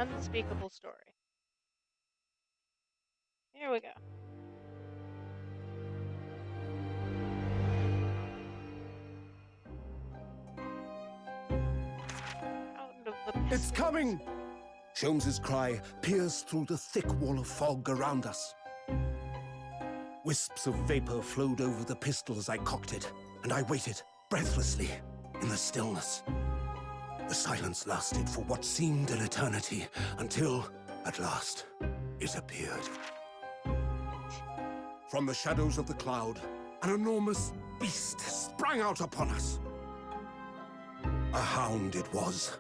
unspeakable story. Here we go. Out of the It's pestilence. coming! Sholmes's cry pierced through the thick wall of fog around us. Wisps of vapor flowed over the pistol as I cocked it, and I waited, breathlessly, in the stillness. The silence lasted for what seemed an eternity, until, at last, it appeared. From the shadows of the cloud, an enormous beast sprang out upon us. A hound it was,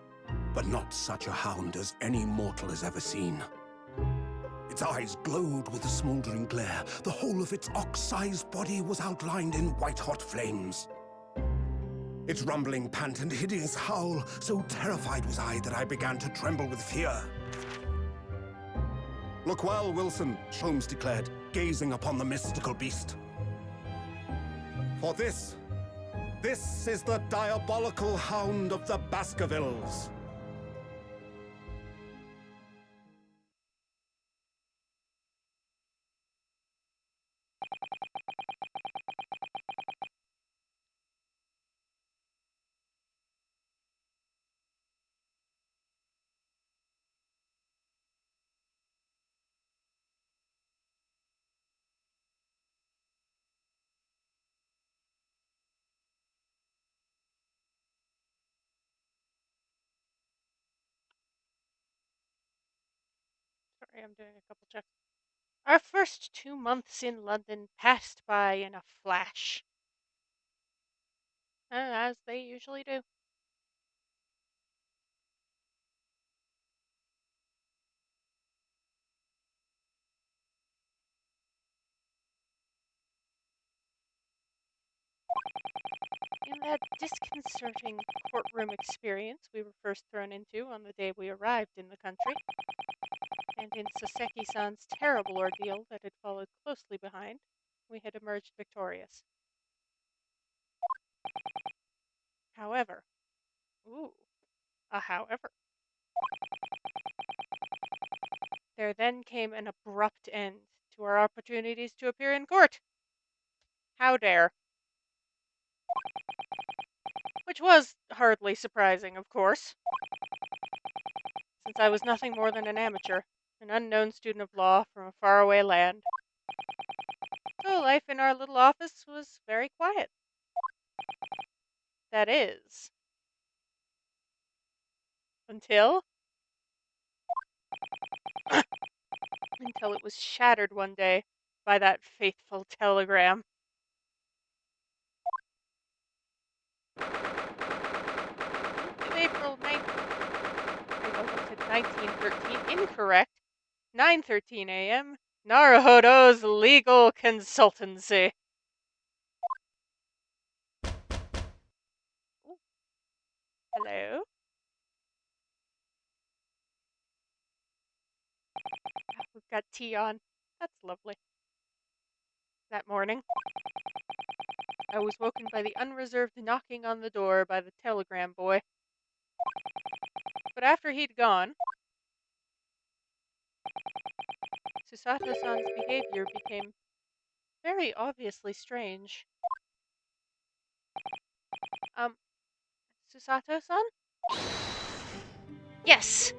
but not such a hound as any mortal has ever seen. Its eyes glowed with a smoldering glare. The whole of its ox-sized body was outlined in white-hot flames. Its rumbling pant and hideous howl, so terrified was I that I began to tremble with fear. "Look well, Wilson," Sholmes declared, gazing upon the mystical beast. "For this is the diabolical hound of the Baskervilles." Sorry, I'm doing a couple checks. Our first 2 months in London passed by in a flash. As they usually do. In that disconcerting courtroom experience we were first thrown into on the day we arrived in the country, and in Saseki-san's terrible ordeal that had followed closely behind, we had emerged victorious. However, however, there then came an abrupt end to our opportunities to appear in court. How dare? Which was hardly surprising, of course, since I was nothing more than an amateur, an unknown student of law from a faraway land. So life in our little office was very quiet. That is, until it was shattered one day by that faithful telegram. April 1913, incorrect. 9:13 a.m. Naruhodo's Legal Consultancy. Ooh. Hello? We've got tea on. That's lovely. That morning, I was woken by the unreserved knocking on the door by the telegram boy. But after he'd gone, Susato-san's behavior became very obviously strange. Susato-san? Yes!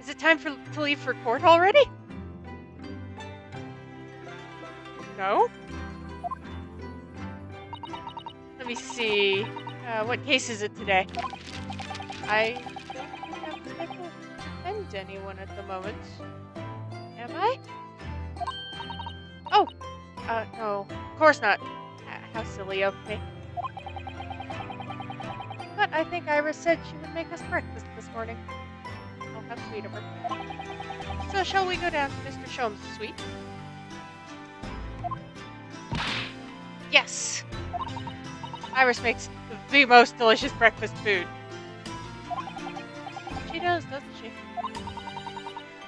Is it time to leave for court already? No? Let me see. What case is it today? I don't think I'm scheduled to defend anyone at the moment. Am I? Oh! No. Of course not. How silly of me. But I think Iris said she would make us breakfast this morning. Oh, how sweet of her. So shall we go down to Mr. Sholmes' suite? Yes! Iris makes the most delicious breakfast food. She does, doesn't she?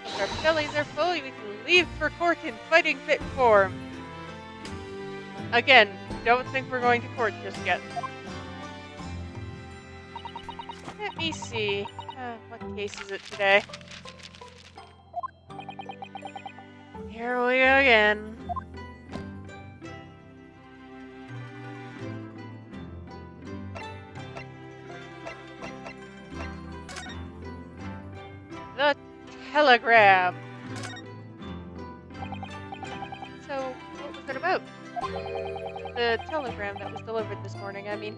Once our bellies are full, we can leave for court in fighting fit form. Again, don't think we're going to court just yet. Let me see. What case is it today? Here we go again. The telegram. So, what was it about? The telegram that was delivered this morning, I mean.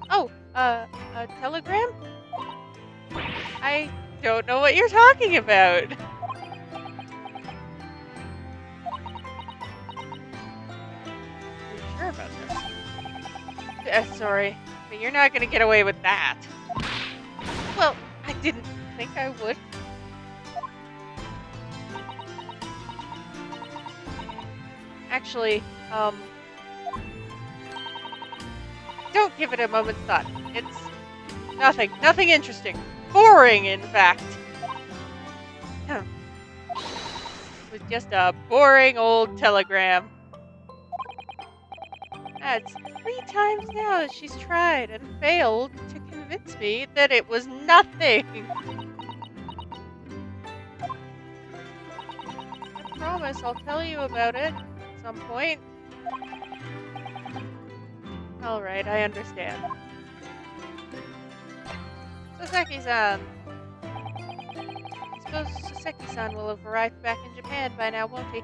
Oh, a telegram? I don't know what you're talking about. Are you sure about this? Sorry, but you're not gonna get away with that. Well, I didn't think I would. Actually, don't give it a moment's thought. It's nothing interesting. Boring, in fact. It was just a boring old telegram. That's 3 times now that she's tried and failed to convince me that it was nothing. I promise I'll tell you about it at some point. Alright, I understand. Saseki-san. I suppose Saseki-san will have arrived back in Japan by now, won't he?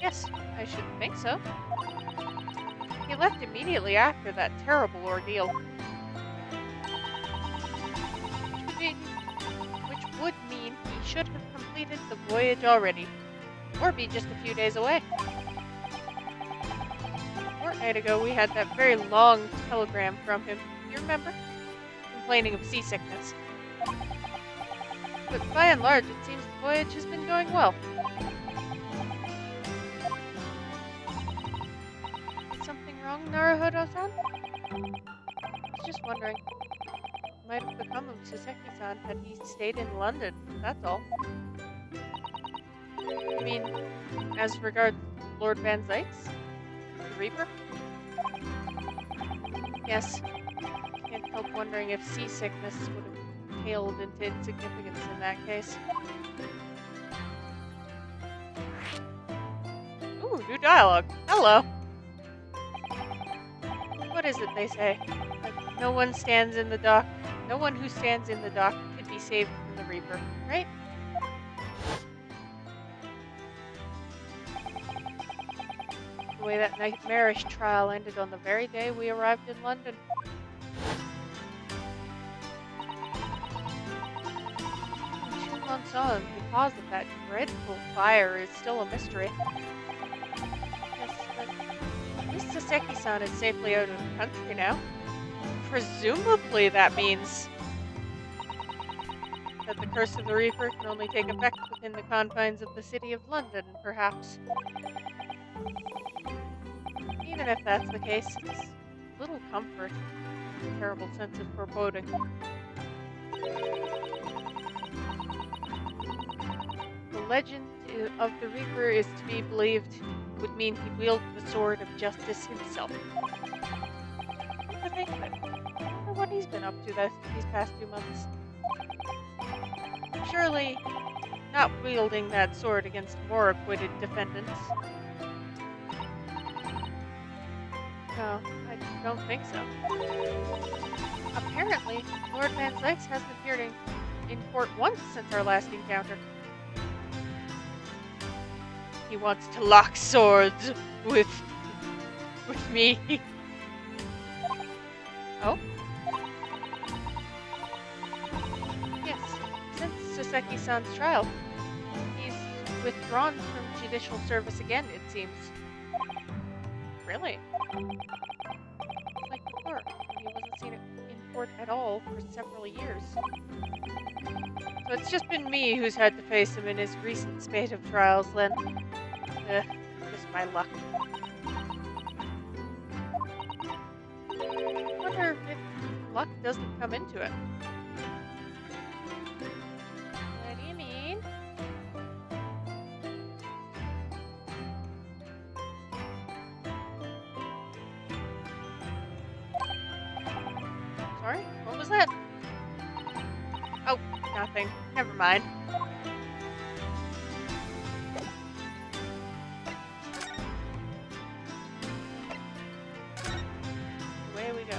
Yes, I should think so. He left immediately after that terrible ordeal. Which would mean he should have completed the voyage already. Or be just a few days away. A fortnight ago, we had that very long telegram from him. You remember? Complaining of seasickness. But by and large, it seems the voyage has been going well. Is something wrong, Naruhodo-san? I was just wondering. What might have become of Saseki-san had he stayed in London, that's all. You mean, as regards Lord Van Zykes? The Reaper? Yes. Can't help wondering if seasickness would have paled into insignificance in that case. Ooh, new dialogue. Hello. What is it they say? Like, no one who stands in the dock could be saved from the Reaper, right? The way that nightmarish trial ended on the very day we arrived in London. 2 months on, the cause of that dreadful fire is still a mystery. Yes, but at least Saseki-san is safely out of the country now. Presumably that means that the curse of the Reaper can only take effect within the confines of the city of London, perhaps. Even if that's the case, it's little comfort, a terrible sense of foreboding. The legend of the Reaper is to be believed would mean he wielded the sword of justice himself. Come to think of it, I wonder what he's been up to these past 2 months. Surely not wielding that sword against more acquitted defendants. No, I don't think so. Apparently, Lord Van Zykes hasn't appeared in court once since our last encounter. He wants to lock swords with me. Oh? Yes, since Saseki-san's trial, he's withdrawn from judicial service again, it seems. Really? Like before, he wasn't seen in court at all for several years. So it's just been me who's had to face him in his recent spate of trials, then. Just my luck. Wonder if luck doesn't come into it. What do you mean? Sorry? What was that? Oh, nothing. Never mind. Away we go.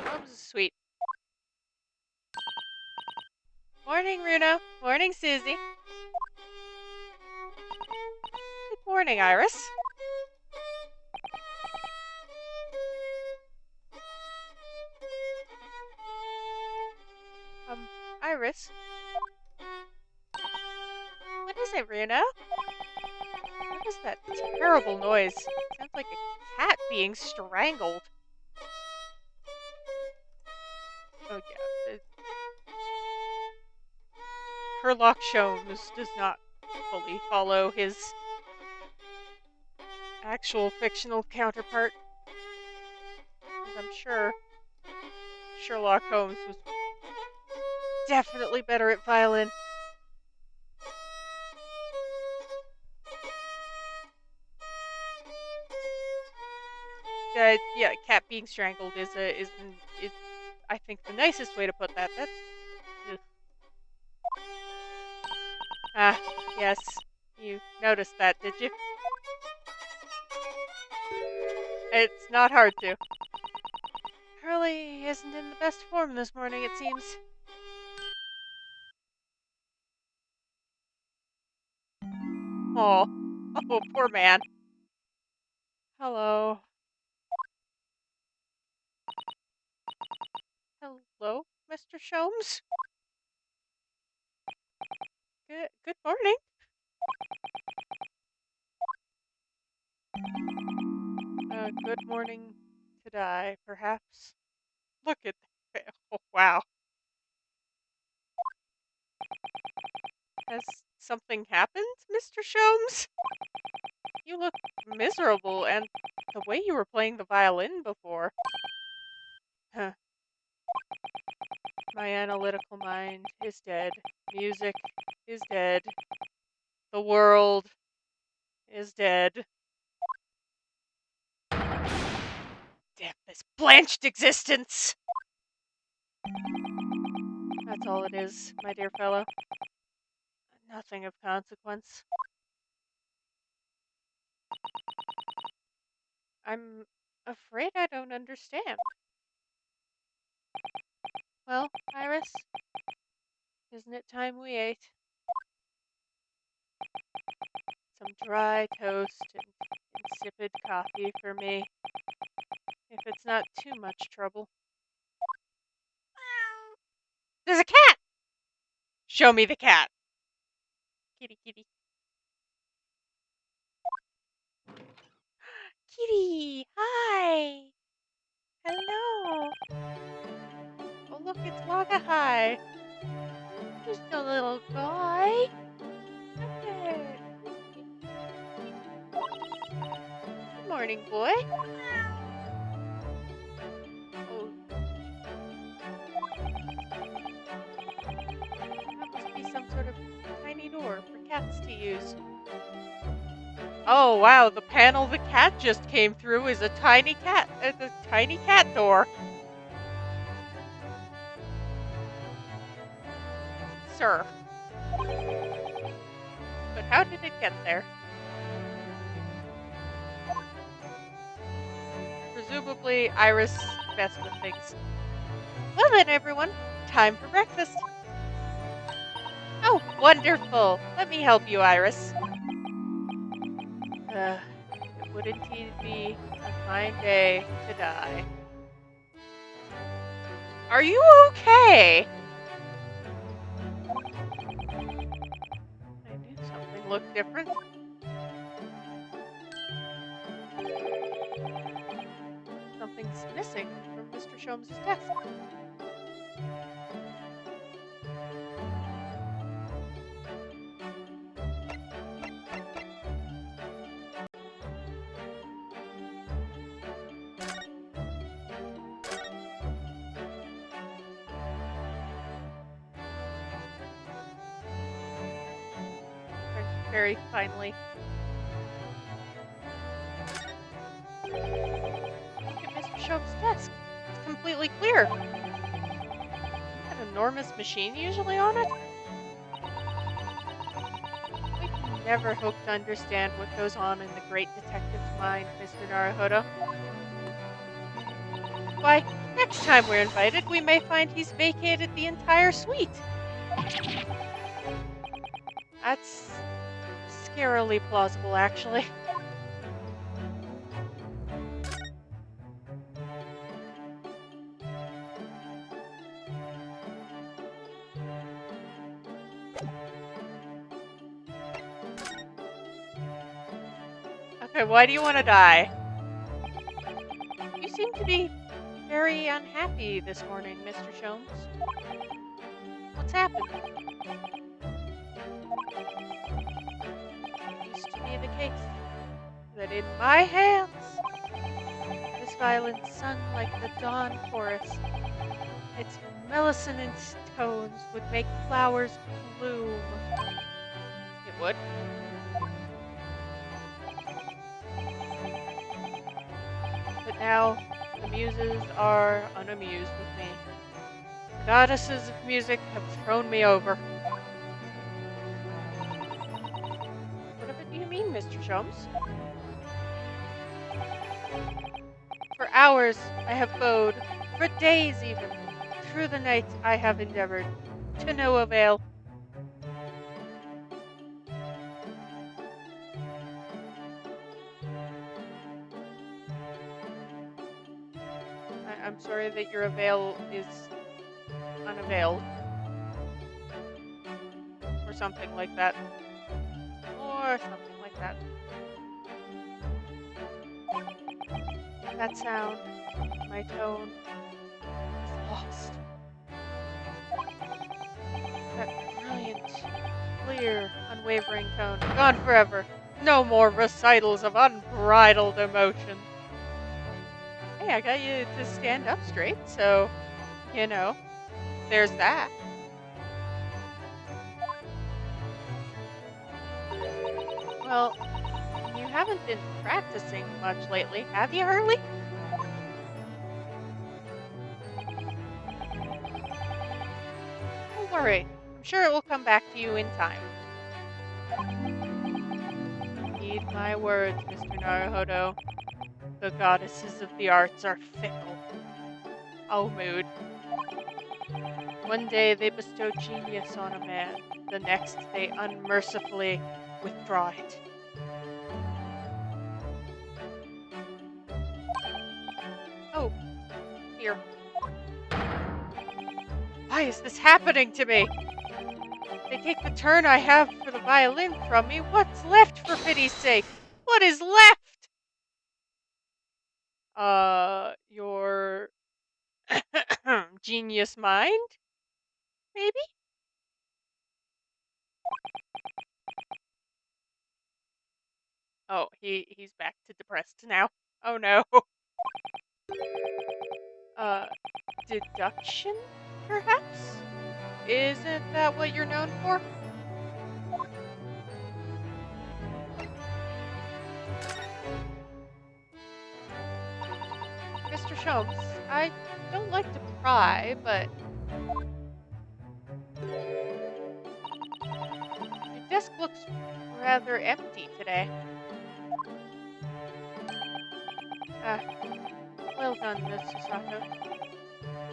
Oh, this is sweet. Morning, Runo. Morning, Susie. Good morning, Iris. Iris? What is it, Runo? What is that terrible noise? Sounds like a cat being strangled. Oh, yeah. Sherlock Holmes does not fully follow his actual fictional counterpart. Because I'm sure Sherlock Holmes was definitely better at violin. Yeah, cat being strangled is I think the nicest way to put that. That's ugh. Ah, yes. You noticed that, did you? It's not hard to. Hurley isn't in the best form this morning, it seems. Oh, oh, poor man. Hello. Hello, Mr. Sholmes? Good morning. Good morning to die, perhaps. Look at that. Oh, wow. Has something happened, Mr. Sholmes? You look miserable, and the way you were playing the violin before. Huh. My analytical mind is dead. Music is dead. The world is dead. Damn this blanched existence! That's all it is, my dear fellow. Nothing of consequence. I'm afraid I don't understand. Well, Iris, isn't it time we ate? Some dry toast and insipid coffee for me, if it's not too much trouble. There's a cat! Show me the cat. Kitty, kitty. Kitty, hi. Hello. Oh, look, it's Wagahai. Just a little guy. Look at it. Good morning, boy. Oh, that must be some sort of tiny door for cats to use. Oh, wow, the panel the cat just came through is a tiny cat door. Sir. But how did it get there? Presumably, Iris best with things. Well then, everyone, time for breakfast. Oh, wonderful. Let me help you, Iris. It would indeed be a fine day to die. Are you okay? I knew something looked different. Something's missing from Mr. Sholmes' desk. Very finely. Shope's desk. It's completely clear. An enormous machine usually on it? We can never hope to understand what goes on in the great detective's mind, Mr. Naruhodo. Why, next time we're invited, we may find he's vacated the entire suite. That's scarily plausible, actually. Okay, why do you want to die? You seem to be very unhappy this morning, Mr. Sholmes. What's happened? It used to be the case that in my hands, this violin sung like the dawn chorus. Its melissonant tones would make flowers bloom. It would? But now, the muses are unamused with me. The goddesses of music have thrown me over. What of it do you mean, Mr. Sholmes? For hours I have bowed, for days even. Through the night I have endeavored, to no avail. I'm sorry that your avail is unavailed. Or something like that. Or something like that. That sound, my tone, is lost. That brilliant, clear, unwavering tone, gone forever. No more recitals of unbridled emotion. Hey, I got you to stand up straight, so, you know, there's that. Well, you haven't been practicing much lately, have you, Hurley? Don't worry. I'm sure it will come back to you in time. Heed my words, Mr. Naruhodo. The goddesses of the arts are fickle. Oh, mood. One day they bestow genius on a man, the next they unmercifully withdraw it. Oh, dear. Why is this happening to me? They take the turn I have for the violin from me. What's left, for pity's sake? What is left? Your genius mind? Maybe? Oh, he's back to depressed now. Oh no. Uh, deduction, perhaps? Isn't that what you're known for? Mr. Sholmes, I don't like to pry, but your desk looks rather empty today. Ah, well done, Mr. Sato.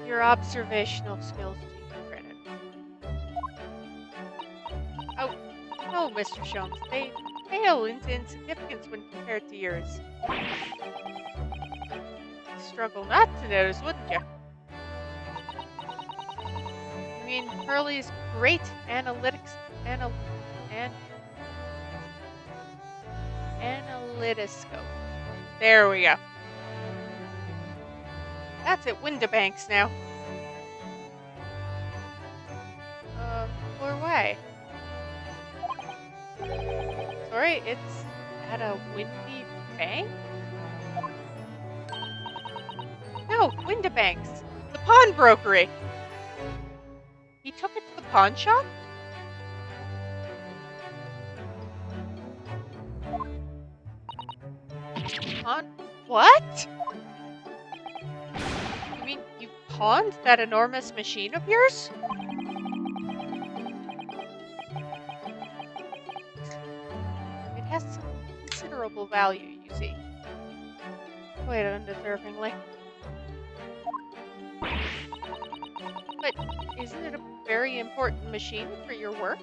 Your observational skills do you credit. Oh, no, Mr. Sholmes, they pale into insignificance when compared to yours. Struggle not to notice, wouldn't you? You mean Hurley's great analytics, analytoscope. There we go. That's at Windibanks now. Or why? Sorry, it's at a windy bank? No, Windibanks. The pawnbrokery. He took it to the pawn shop? Pawn? What? pawned that enormous machine of yours? It has some considerable value, you see. Quite undeservingly. But isn't it a very important machine for your work?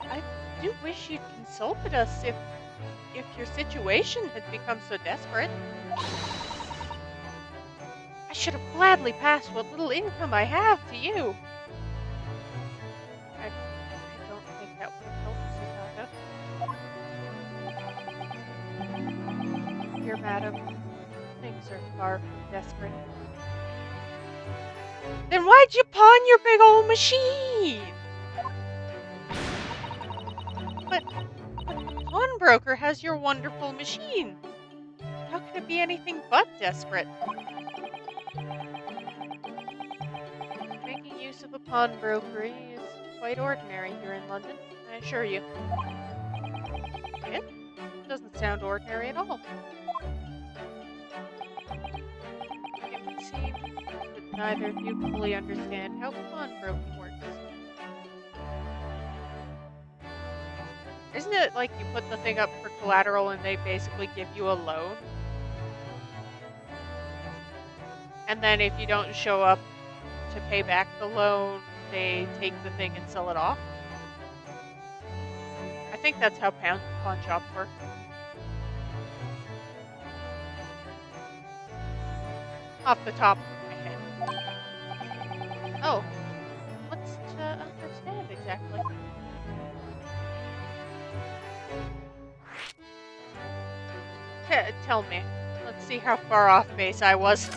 I do wish you'd consulted us if your situation had become so desperate. I should have gladly passed what little income I have to you. I don't think that would have helped Susanna. Dear madam, things are far from desperate. Then why'd you pawn your big old machine? But the pawnbroker has your wonderful machine. How could it be anything but desperate? Making use of a pawnbrokery is quite ordinary here in London, I assure you. It doesn't sound ordinary at all. It would seem that neither of you fully understand how pawnbroking works. Isn't it like you put the thing up for collateral and they basically give you a loan? And then if you don't show up to pay back the loan, they take the thing and sell it off? I think that's how pawn shops work. Off the top of my head. Oh, what's to understand exactly? Tell me. Let's see how far off base I was.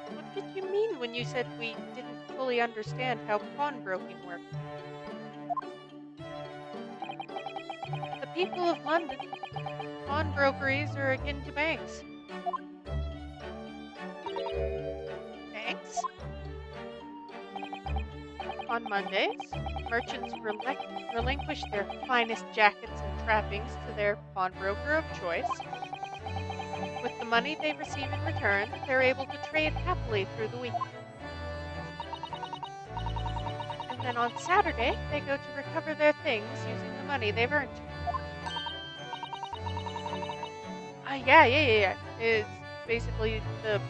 What did you mean when you said we didn't fully understand how pawnbroking worked? The people of London, pawnbrokeries are akin to banks. Banks? On Mondays, merchants relinquish their finest jackets and trappings to their pawnbroker of choice. With the money they receive in return, they're able to trade happily through the week. And then on Saturday, they go to recover their things using the money they've earned. Yeah. It's basically the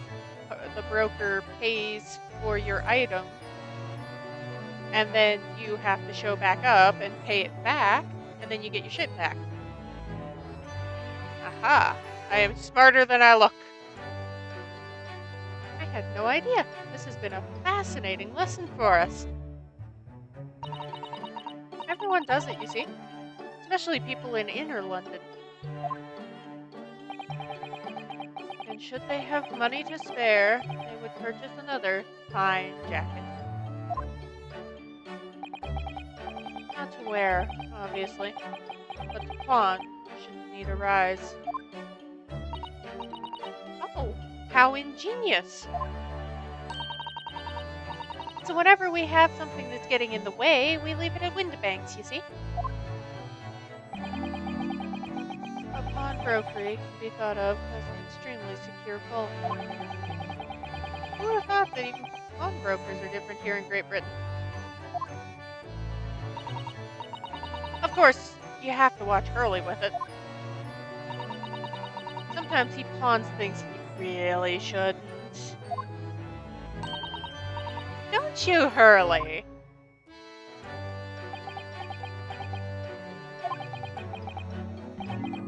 broker pays for your item, and then you have to show back up and pay it back, and then you get your shit back. Aha! I am smarter than I look. I had no idea. This has been a fascinating lesson for us. Everyone does it, you see. Especially people in inner London. And should they have money to spare, they would purchase another fine jacket. Not to wear, obviously, but to pawn shouldn't need a rise. Oh, how ingenious! So whenever we have something that's getting in the way, we leave it at Windibanks, you see? A pawnbrokery can be thought of as an extremely secure vault. Who would have thought that even pawnbrokers are different here in Great Britain? Of course, you have to watch Hurley with it. Sometimes he pawns things he really shouldn't. Don't you, Hurley?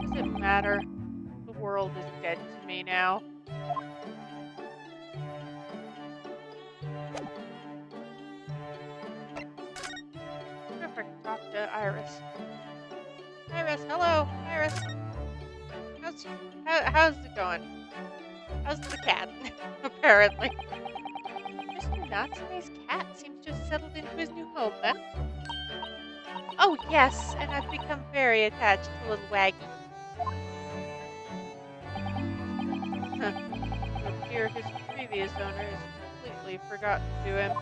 Does it matter? The world is dead to me now. I wonder if I can talk to Iris. Iris, hello, Iris. How's it going? How's the cat? Apparently. Mr. Natsume's cat seems to have settled into his new home then. Oh yes, and I've become very attached to little Waggy. Huh. It would appear his previous owner has completely forgotten to him.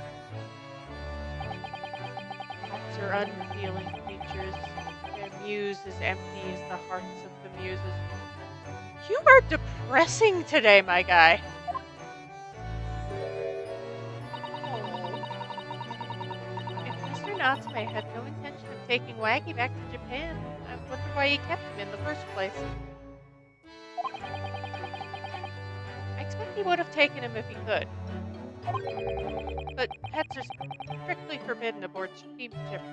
are unfeeling creatures. Their muse is empty as the hearts of the muses. You are depressing today, my guy. Oh. If Mr. Natsume had no intention of taking Waggy back to Japan, I wonder why he kept him in the first place. I expect he would have taken him if he could. But pets are strictly forbidden aboard steamships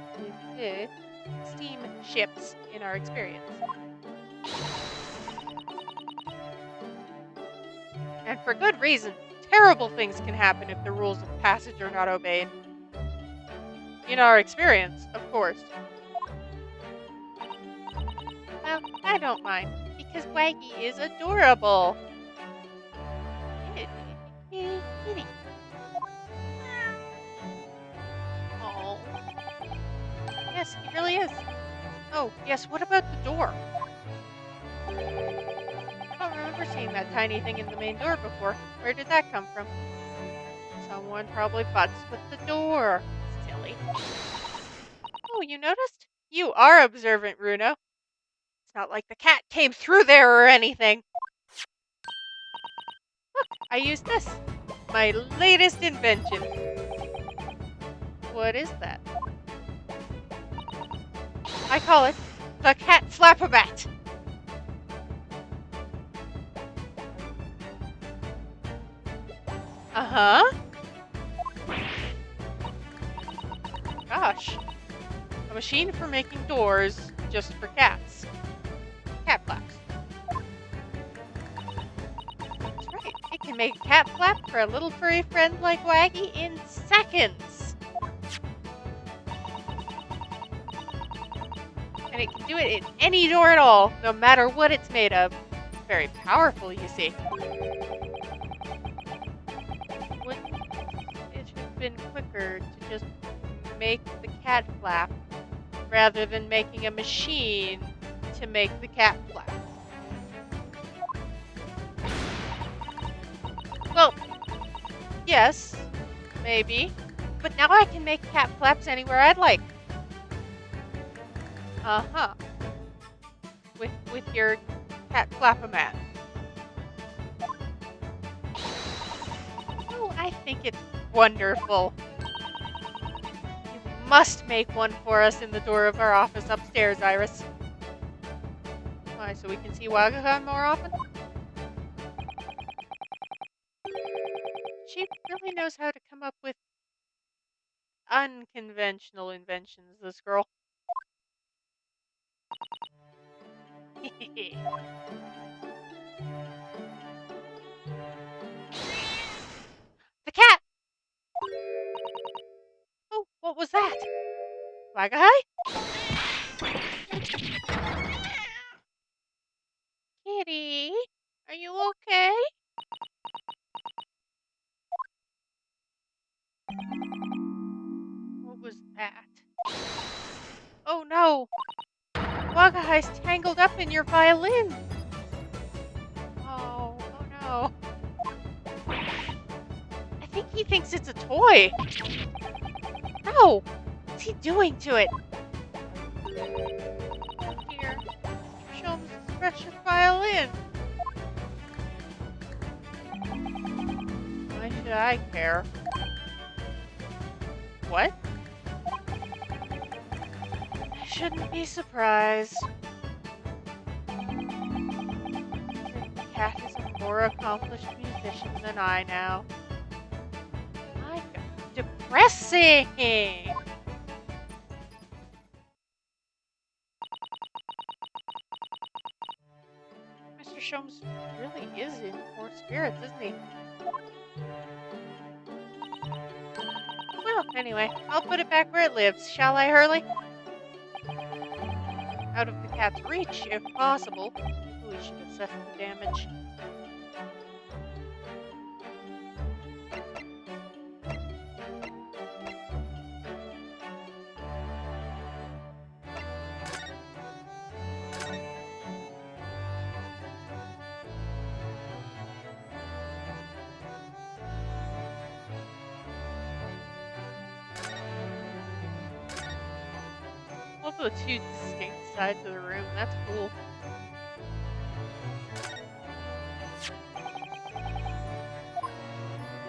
in our experience. And for good reason. Terrible things can happen if the rules of passage are not obeyed. In our experience, of course. Well, I don't mind, because Waggy is adorable. Kitty. Oh. Yes, he really is. Oh, yes, what about the door? I don't remember seeing that tiny thing in the main door before. Where did that come from? Someone probably futzed with the door. Silly. Oh, you noticed? You are observant, Runo. It's not like the cat came through there or anything. Look, I used this. My latest invention. What is that? I call it the cat flap-a-bat. Uh-huh. Gosh. A machine for making doors just for cats. Cat flaps. That's right. It can make a cat flap for a little furry friend like Waggy in seconds. And it can do it in any door at all, no matter what it's made of. Very powerful, you see. Wouldn't it have been quicker to just make the cat flap rather than making a machine to make the cat flap? Well, yes, maybe. But now I can make cat flaps anywhere I'd like. Uh-huh. With your cat flap-a-mat. Oh, I think it's wonderful. You must make one for us in the door of our office upstairs, Iris. Why, so we can see Wagaha more often? She really knows how to come up with unconventional inventions, this girl. The cat! Oh, what was that? Wagahai? Kitty, are you okay? What was that? Oh no! Wagahai's tangled up in your violin! Oh no. I think he thinks it's a toy. No! What's he doing to it? Oh dear. Sholmes' precious violin. Why should I care? What? I shouldn't be surprised. The cat is a more accomplished musician than I now. My God, depressing! Mr. Sholmes really is in poor spirits, isn't he? Well, anyway, I'll put it back where it lives, shall I, Hurley? Out of the cat's reach, if possible. We should assess the damage. the two distinct sides of the room. That's cool.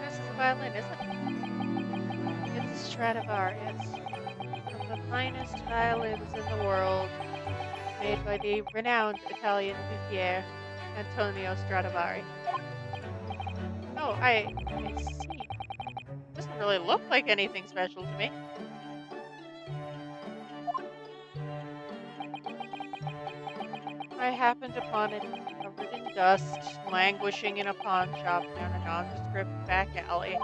This is a violin, isn't it? It's a Stradivarius. One of the finest violins in the world, made by the renowned Italian luthier Antonio Stradivari. Oh, I see. Doesn't really look like anything special to me. I happened upon it covered in dust, languishing in a pawn shop down a nondescript back alley.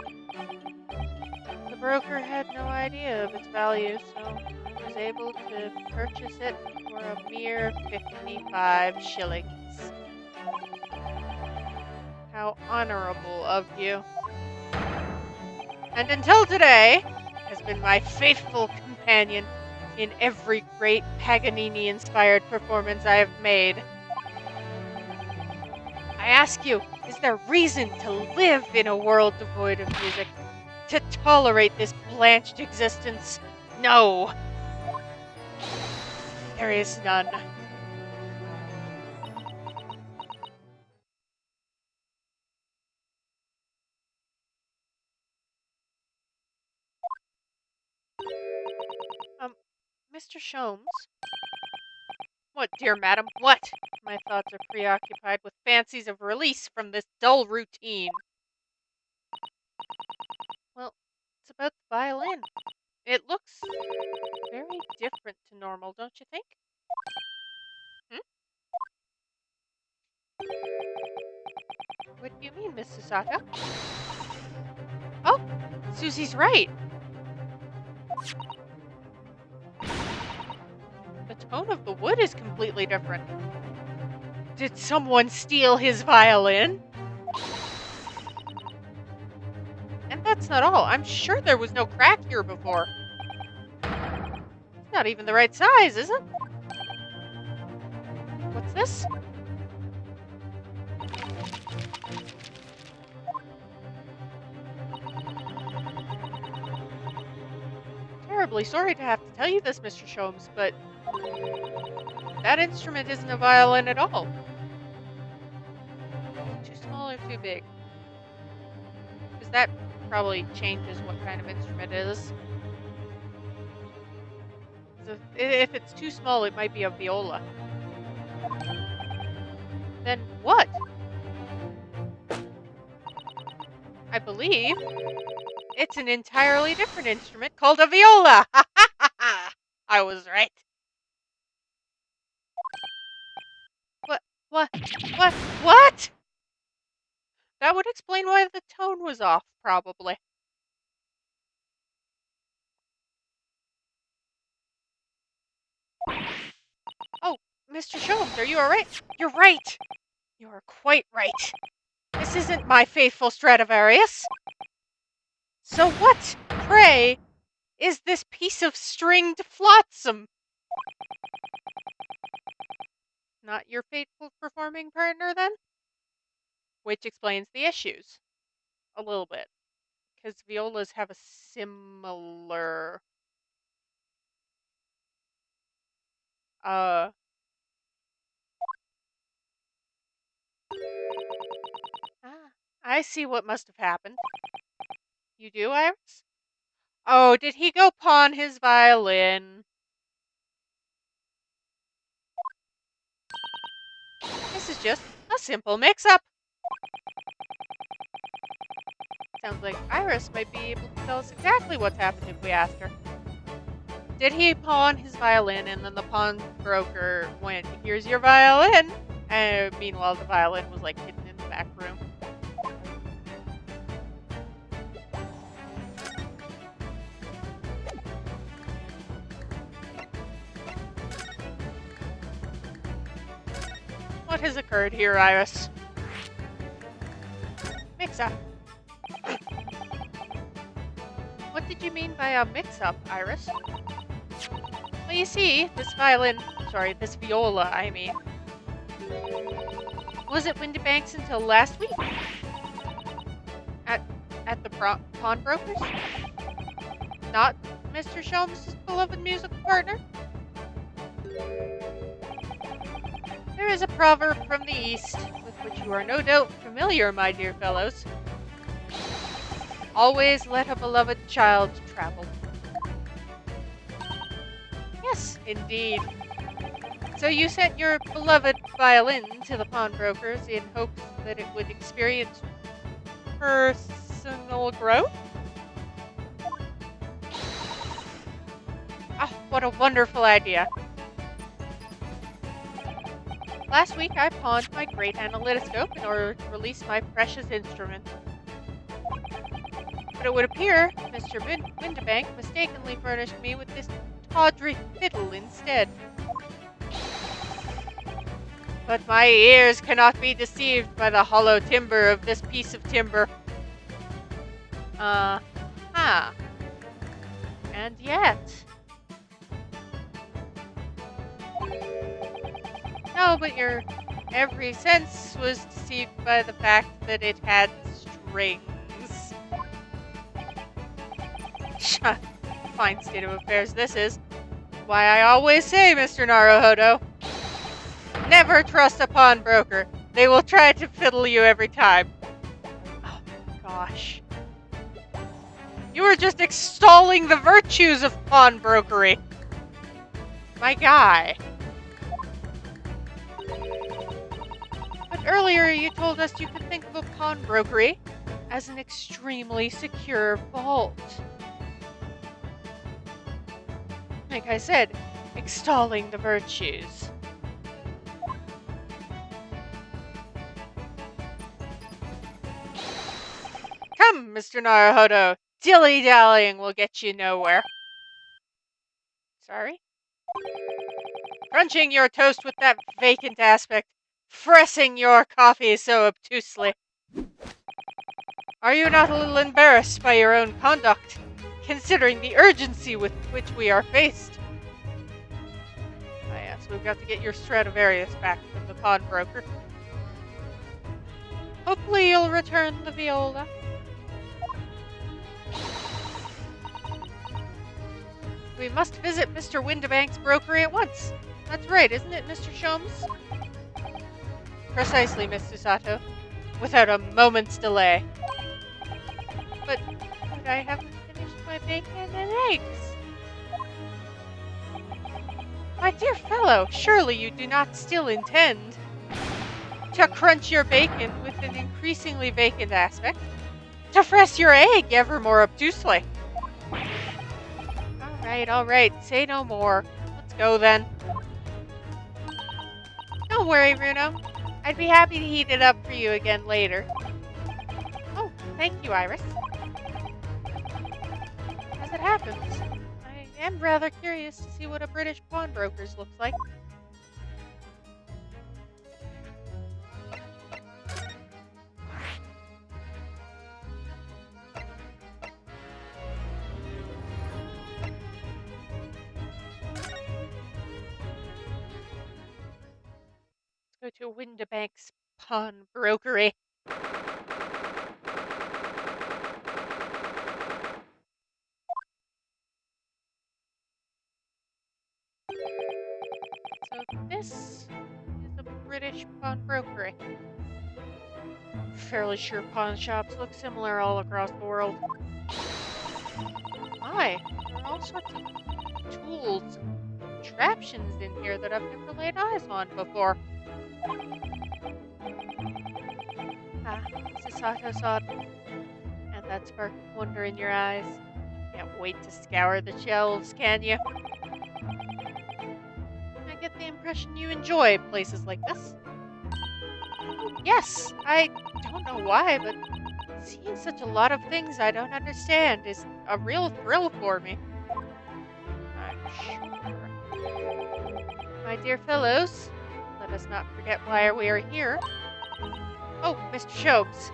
The broker had no idea of its value, so I was able to purchase it for a mere 55 shillings. How honorable of you. And until today, has been my faithful companion in every great Paganini-inspired performance I have made. I ask you, is there reason to live in a world devoid of music? To tolerate this blanched existence? No. There is none. Mr. Sholmes? What, dear madam, what? My thoughts are preoccupied with fancies of release from this dull routine. Well, it's about the violin. It looks very different to normal, don't you think? What do you mean, Miss Susaka? Oh, Susie's right. The tone of the wood is completely different. Did someone steal his violin? And that's not all. I'm sure there was no crack here before. It's not even the right size, is it? What's this? Terribly sorry to have to tell you this, Mr. Sholmes, but that instrument isn't a violin at all. Too small or too big? Because that probably changes what kind of instrument it is. So if it's too small, it might be a viola. Then what? I believe it's an entirely different instrument called a viola. I was right. What? That would explain why the tone was off, probably. Oh, Mr. Sholmes, are you alright? You're right. You are quite right. This isn't my faithful Stradivarius. So what, pray, is this piece of stringed flotsam? Not your faithful performing partner, then? Which explains the issues. A little bit. Because violas have a similar... I see what must have happened. You do, Iris? Oh, did he go pawn his violin? This is just a simple mix-up. Sounds like Iris might be able to tell us exactly what's happened if we asked her. Did he pawn his violin and then the pawnbroker went, "Here's your violin"? And meanwhile, the violin was like hidden in the back room. What has occurred here, Iris? Mix-up. What did you mean by a mix-up, Iris? Well, you see, this viola, I mean, was at Windybanks until last week. At the pawnbrokers? Not Mr. Sholmes' beloved musical partner? There is a proverb from the East, with which you are no doubt familiar, my dear fellows. Always let a beloved child travel. Yes, indeed. So you sent your beloved violin to the pawnbrokers in hopes that it would experience personal growth? Ah, what a wonderful idea. Last week I pawned my great analytoscope in order to release my precious instrument. But it would appear Mr. Windibank mistakenly furnished me with this tawdry fiddle instead. But my ears cannot be deceived by the hollow timbre of this piece of timber. And yet... No, but your every sense was deceived by the fact that it had strings. Fine state of affairs this is. Why I always say, Mr. Naruhodo, never trust a pawnbroker. They will try to fiddle you every time. Oh my gosh. You were just extolling the virtues of pawnbrokery. My guy. But earlier you told us you could think of a pawnbrokery as an extremely secure vault. Like I said, extolling the virtues. Come, Mr. Naruhodo. Dilly-dallying will get you nowhere. Sorry? Crunching your toast with that vacant aspect. Pressing your coffee so obtusely. Are you not a little embarrassed by your own conduct, considering the urgency with which we are faced? Ah yes, we've got to get your Stradivarius back from the pawnbroker. Hopefully you'll return the viola. We must visit Mr. Windibank's brokery at once. That's right, isn't it, Mr. Sholmes? Precisely, Miss Susato. Without a moment's delay. But I haven't finished my bacon and eggs. My dear fellow, surely you do not still intend to crunch your bacon with an increasingly vacant aspect, to press your egg ever more obtusely. All right, say no more. Let's go then. Don't worry, Bruno. I'd be happy to heat it up for you again later. Oh, thank you, Iris. As it happens, I am rather curious to see what a British pawnbroker's looks like. Let's go to Windibank's pawnbrokery. So this is a British pawnbrokery. Fairly sure pawn shops look similar all across the world. My, there are all sorts of tools and contraptions in here that I've never laid eyes on before. Ah, Susato saw it, and that spark of wonder in your eyes. Can't wait to scour the shelves, can you? I get the impression you enjoy places like this. Yes, I don't know why, but seeing such a lot of things I don't understand is a real thrill for me. I'm sure. My dear fellows, let us not forget why we are here. Oh, Mr. Shobes.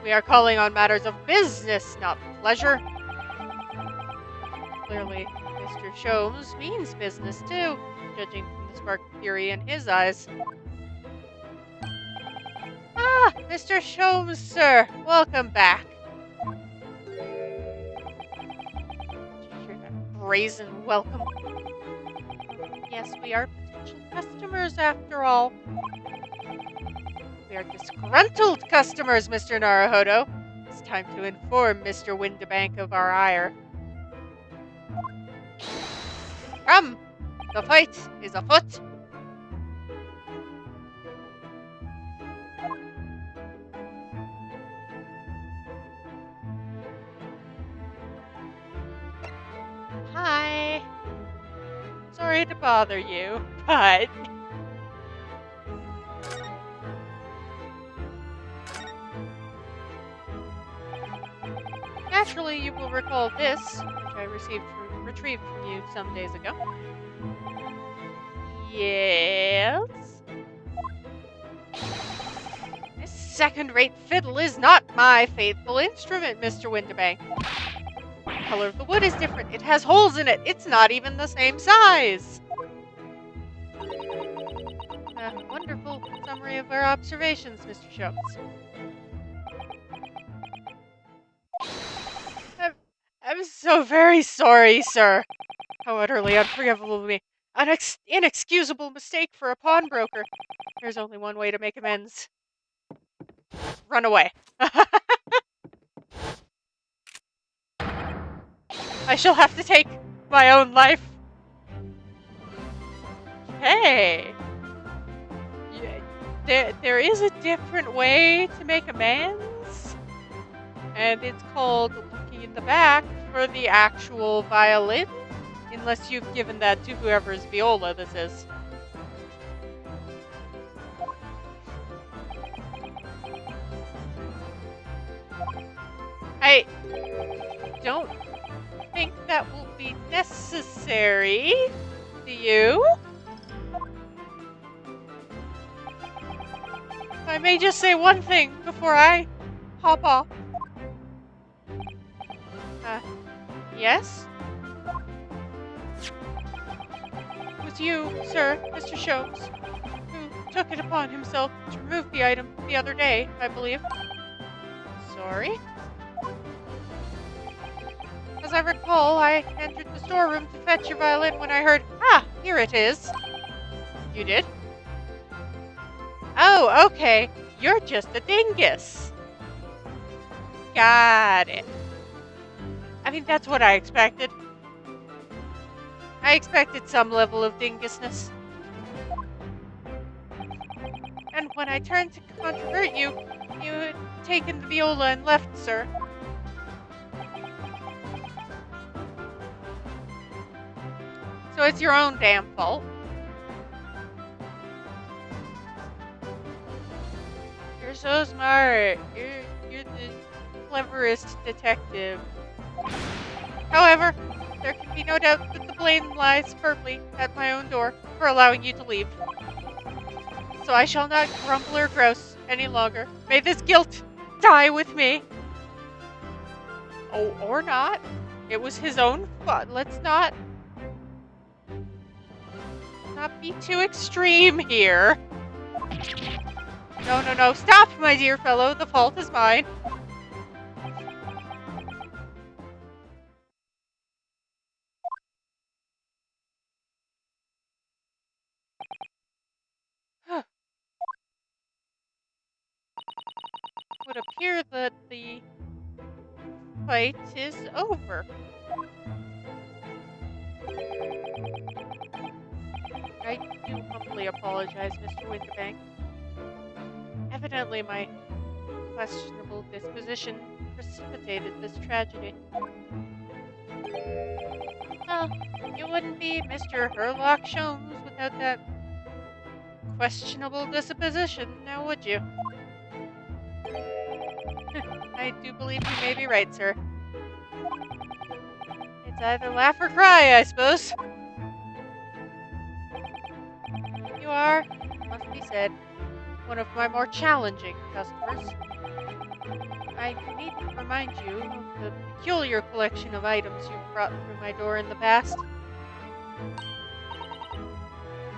We are calling on matters of business, not pleasure. Clearly, Mr. Shobes means business too, judging from the spark of fury in his eyes. Ah, Mr. Shobes, sir, welcome back. Did you hear that brazen welcome? Yes, we are potential customers, after all. We are disgruntled customers, Mr. Naruhodo. It's time to inform Mr. Windibank of our ire. Come! The fight is afoot! Hi! Sorry to bother you, but... Naturally, you will recall this, which I retrieved from you some days ago. Yes? This second-rate fiddle is not my faithful instrument, Mr. Windibank. The color of the wood is different. It has holes in it. It's not even the same size. A wonderful summary of our observations, Mr. Shotes. I'm so very sorry, sir. How utterly unforgivable of me. An inexcusable mistake for a pawnbroker. There's only one way to make amends. Run away. I shall have to take my own life. Hey! There is a different way to make amends. And it's called looking in the back for the actual violin. Unless you've given that to whoever's viola this is. I don't think that will be necessary. Do you? I may just say one thing before I hop off. Yes? It was you, sir, Mr. Shotes, who took it upon himself to remove the item the other day, I believe. Sorry? As I recall, I entered the storeroom to fetch your violin when I heard, "Ah, here it is." You did? Oh, okay. You're just a dingus. Got it. I mean, that's what I expected. I expected some level of dingusness. And when I turned to controvert you, you had taken the viola and left, sir. So it's your own damn fault. You're so smart. You're the cleverest detective. However, there can be no doubt that the blame lies firmly at my own door for allowing you to leave. So I shall not grumble or grouse any longer. May this guilt die with me. Oh, or not. It was his own fault. Let's not be too extreme here. No. Stop, my dear fellow. The fault is mine. Would appear that the fight is over. I do humbly apologize, Mr. Windibank. Evidently, my questionable disposition precipitated this tragedy. Well, you wouldn't be Mr. Herlock Sholmes without that questionable disposition, now would you? I do believe you may be right, sir. It's either laugh or cry, I suppose. You are, must be said, one of my more challenging customers. I need to remind you of the peculiar collection of items you've brought through my door in the past.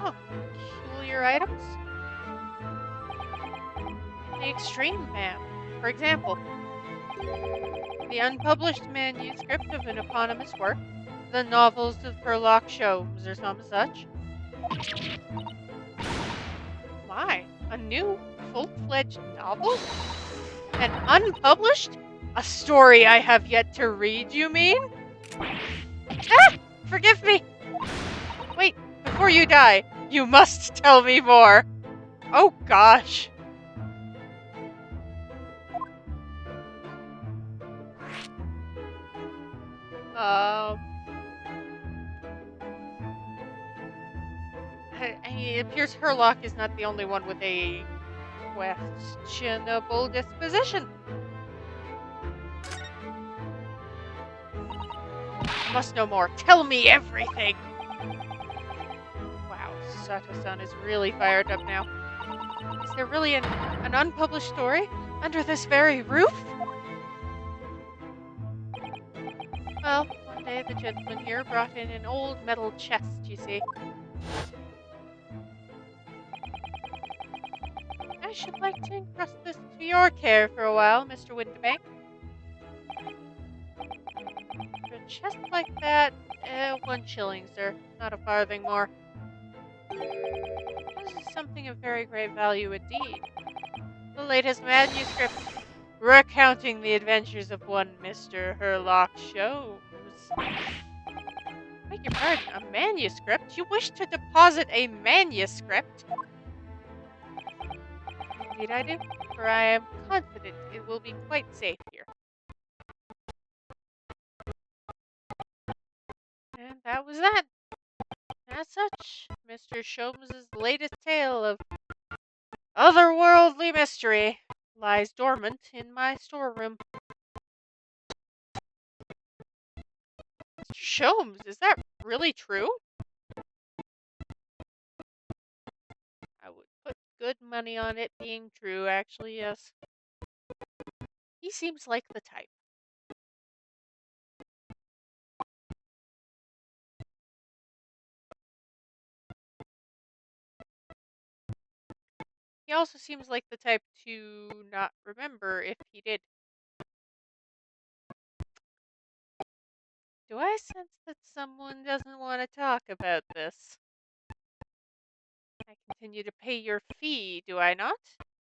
Oh, peculiar items? In the extreme, ma'am. For example, the unpublished manuscript of an eponymous work, the novels of Herlock Sholmes or some such, My, a new full-fledged novel? And unpublished? A story I have yet to read, you mean? Ah! Forgive me! Wait, before you die, you must tell me more. Oh gosh. It appears Herlock is not the only one with a questionable disposition. Must know more. Tell me everything. Wow, Sato-san is really fired up now. Is there really an unpublished story under this very roof? Well, one day the gentleman here brought in an old metal chest, you see. I should like to entrust this to your care for a while, Mr. Winterbank. For a chest like that, 1 shilling, sir. Not a farthing more. This is something of very great value indeed. The latest manuscript recounting the adventures of one Mr. Herlock Sholmes. Beg your pardon, a manuscript? You wish to deposit a manuscript? Indeed I do, for I am confident it will be quite safe here. And that was that. As such, Mr. Sholmes's latest tale of otherworldly mystery lies dormant in my storeroom. Mr. Sholmes, is that really true? I would put good money on it being true, actually, yes. He seems like the type. He also seems like the type to not remember if he did. Do I sense that someone doesn't want to talk about this? I continue to pay your fee, do I not?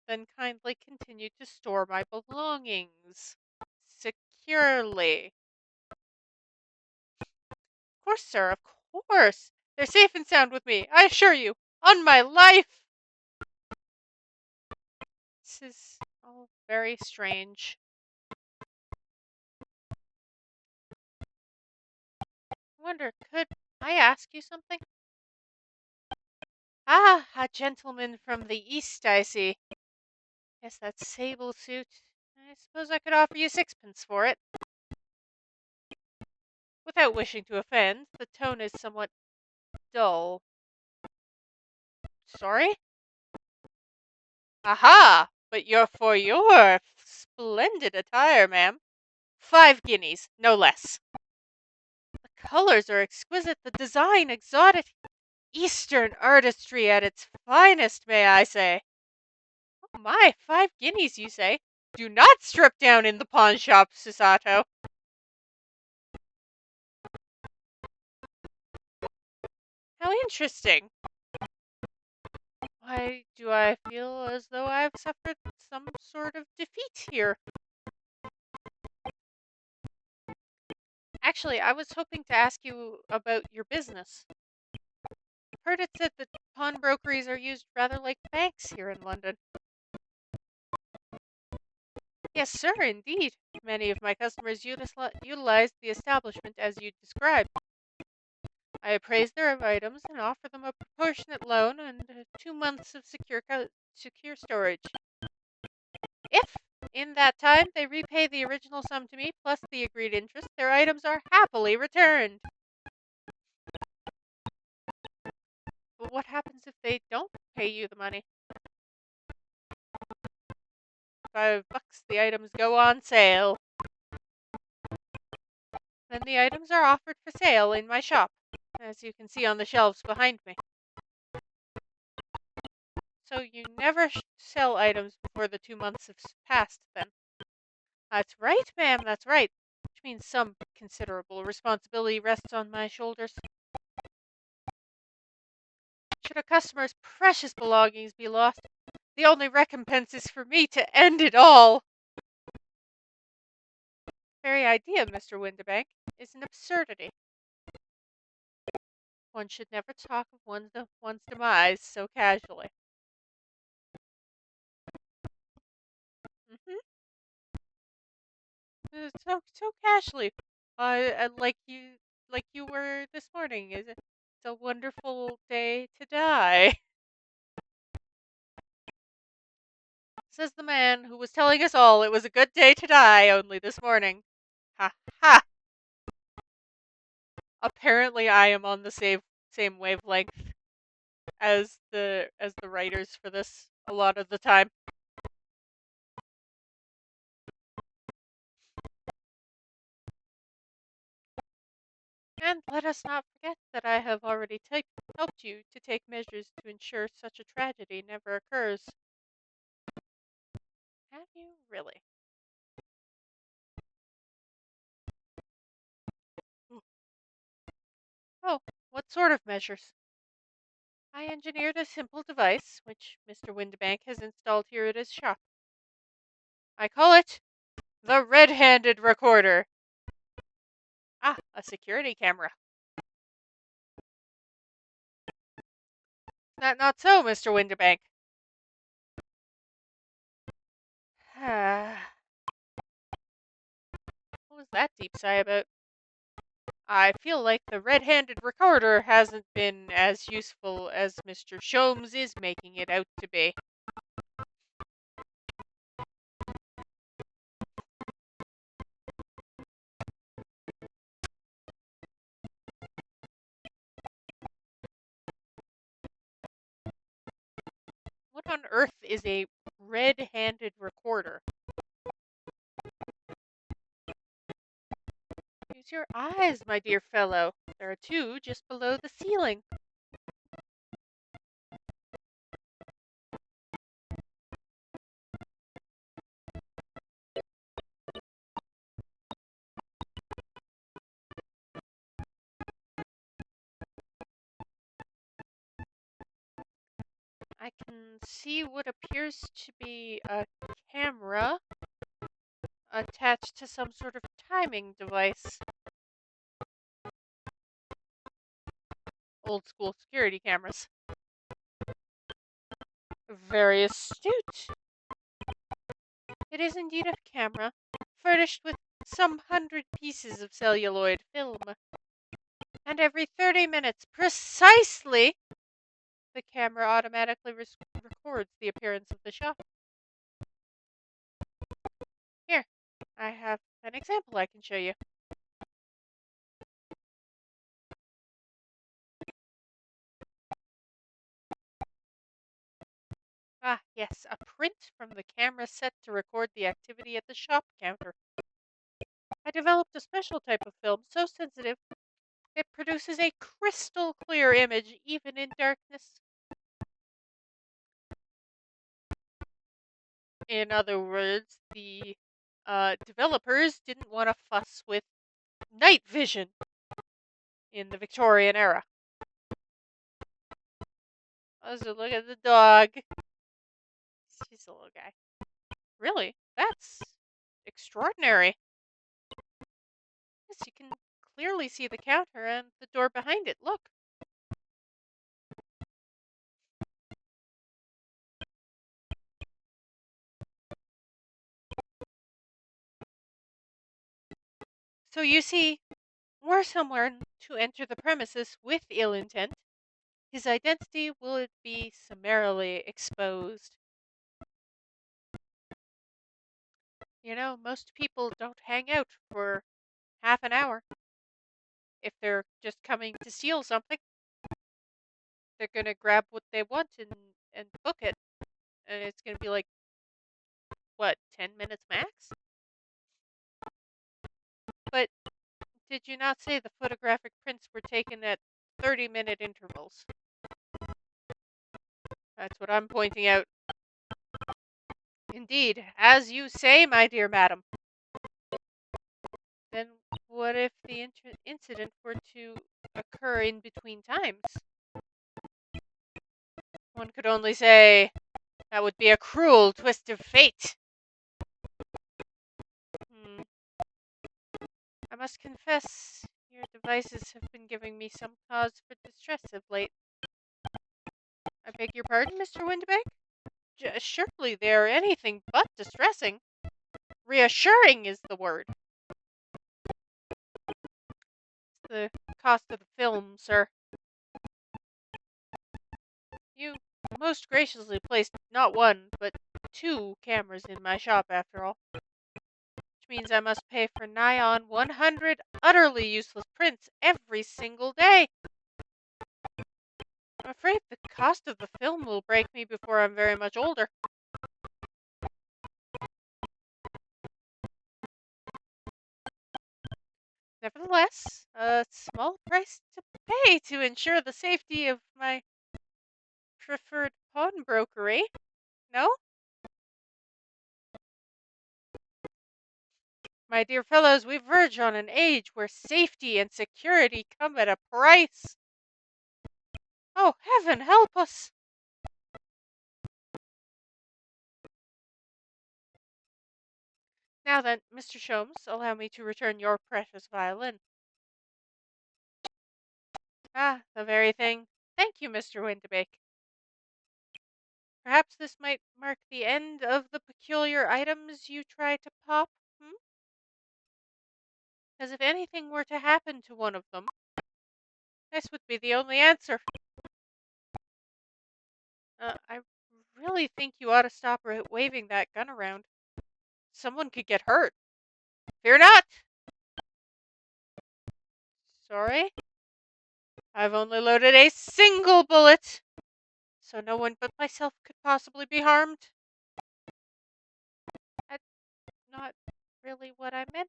Then kindly continue to store my belongings securely. Of course, sir, of course. They're safe and sound with me, I assure you, on my life. This is all very strange. I wonder, could I ask you something? Ah, a gentleman from the East, I see. Yes, that sable suit. I suppose I could offer you 6 pence for it. Without wishing to offend, the tone is somewhat dull. Sorry? Aha! But you're for your splendid attire, ma'am. 5 guineas, no less. The colors are exquisite, the design exotic. Eastern artistry at its finest, may I say. Oh my, 5 guineas, you say? Do not strip down in the pawn shop, Susato. How interesting. Why do I feel as though I've suffered some sort of defeat here? Actually, I was hoping to ask you about your business. Heard it said that pawnbrokeries are used rather like banks here in London. Yes, sir, indeed. Many of my customers utilize the establishment as you described. I appraise their items and offer them a proportionate loan and 2 months of secure storage. If, in that time, they repay the original sum to me plus the agreed interest, their items are happily returned. But what happens if they don't pay you the money? 5 bucks, the items go on sale. Then the items are offered for sale in my shop, as you can see on the shelves behind me. So you never sell items before the 2 months have passed, then? That's right, ma'am, that's right. Which means some considerable responsibility rests on my shoulders. Should a customer's precious belongings be lost, the only recompense is for me to end it all. The very idea, Mr. Windibank, is an absurdity. One should never talk of one's demise so casually. Mm-hmm. So casually, like you were this morning. It's a wonderful day to die, says the man who was telling us all it was a good day to die only this morning. Ha ha! Apparently, I am on the same wavelength as the writers for this a lot of the time. And let us not forget that I have already helped you to take measures to ensure such a tragedy never occurs. Have you really? Oh, what sort of measures? I engineered a simple device, which Mr. Windibank has installed here at his shop. I call it the Red-Handed Recorder. Ah, a security camera. Is that not so, Mr. Windibank? What was that deep sigh about? I feel like the red-handed recorder hasn't been as useful as Mr. Sholmes is making it out to be. What on earth is a red-handed recorder? Use your eyes, my dear fellow. There are two just below the ceiling. I can see what appears to be a camera attached to some sort of timing device. Old school security cameras. Very astute. It is indeed a camera, furnished with some 100 pieces of celluloid film. And every 30 minutes, precisely, the camera automatically records the appearance of the shop. Here, I have an example I can show you. Ah, yes, a print from the camera set to record the activity at the shop counter. I developed a special type of film so sensitive it produces a crystal clear image even in darkness. In other words, the developers didn't want to fuss with night vision in the Victorian era. Also, look at the dog. She's a little guy. Really? That's extraordinary. Yes, you can clearly see the counter and the door behind it. Look. So you see, were someone to enter the premises with ill intent, his identity will be summarily exposed. You know, most people don't hang out for half an hour. If they're just coming to steal something, they're gonna grab what they want and book it. And it's gonna be like, what, 10 minutes max? But did you not say the photographic prints were taken at 30-minute intervals? That's what I'm pointing out. Indeed, as you say, my dear madam. Then what if the incident were to occur in between times? One could only say that would be a cruel twist of fate. I must confess, your devices have been giving me some cause for distress of late. I beg your pardon, Mr. Windbag? Surely they are anything but distressing. Reassuring is the word. It's the cost of the film, sir. You most graciously placed not one, but 2 cameras in my shop, after all. Which means I must pay for nigh on 100 utterly useless prints every single day. I'm afraid the cost of the film will break me before I'm very much older. Nevertheless, a small price to pay to ensure the safety of my preferred pawnbrokery. No? My dear fellows, we verge on an age where safety and security come at a price. Oh, heaven help us! Now then, Mr. Sholmes, allow me to return your precious violin. Ah, the very thing. Thank you, Mr. Windbake. Perhaps this might mark the end of the peculiar items you try to pop, As if anything were to happen to one of them, this would be the only answer. I really think you ought to stop waving that gun around. Someone could get hurt. Fear not! Sorry? I've only loaded a single bullet, so no one but myself could possibly be harmed. That's not really what I meant.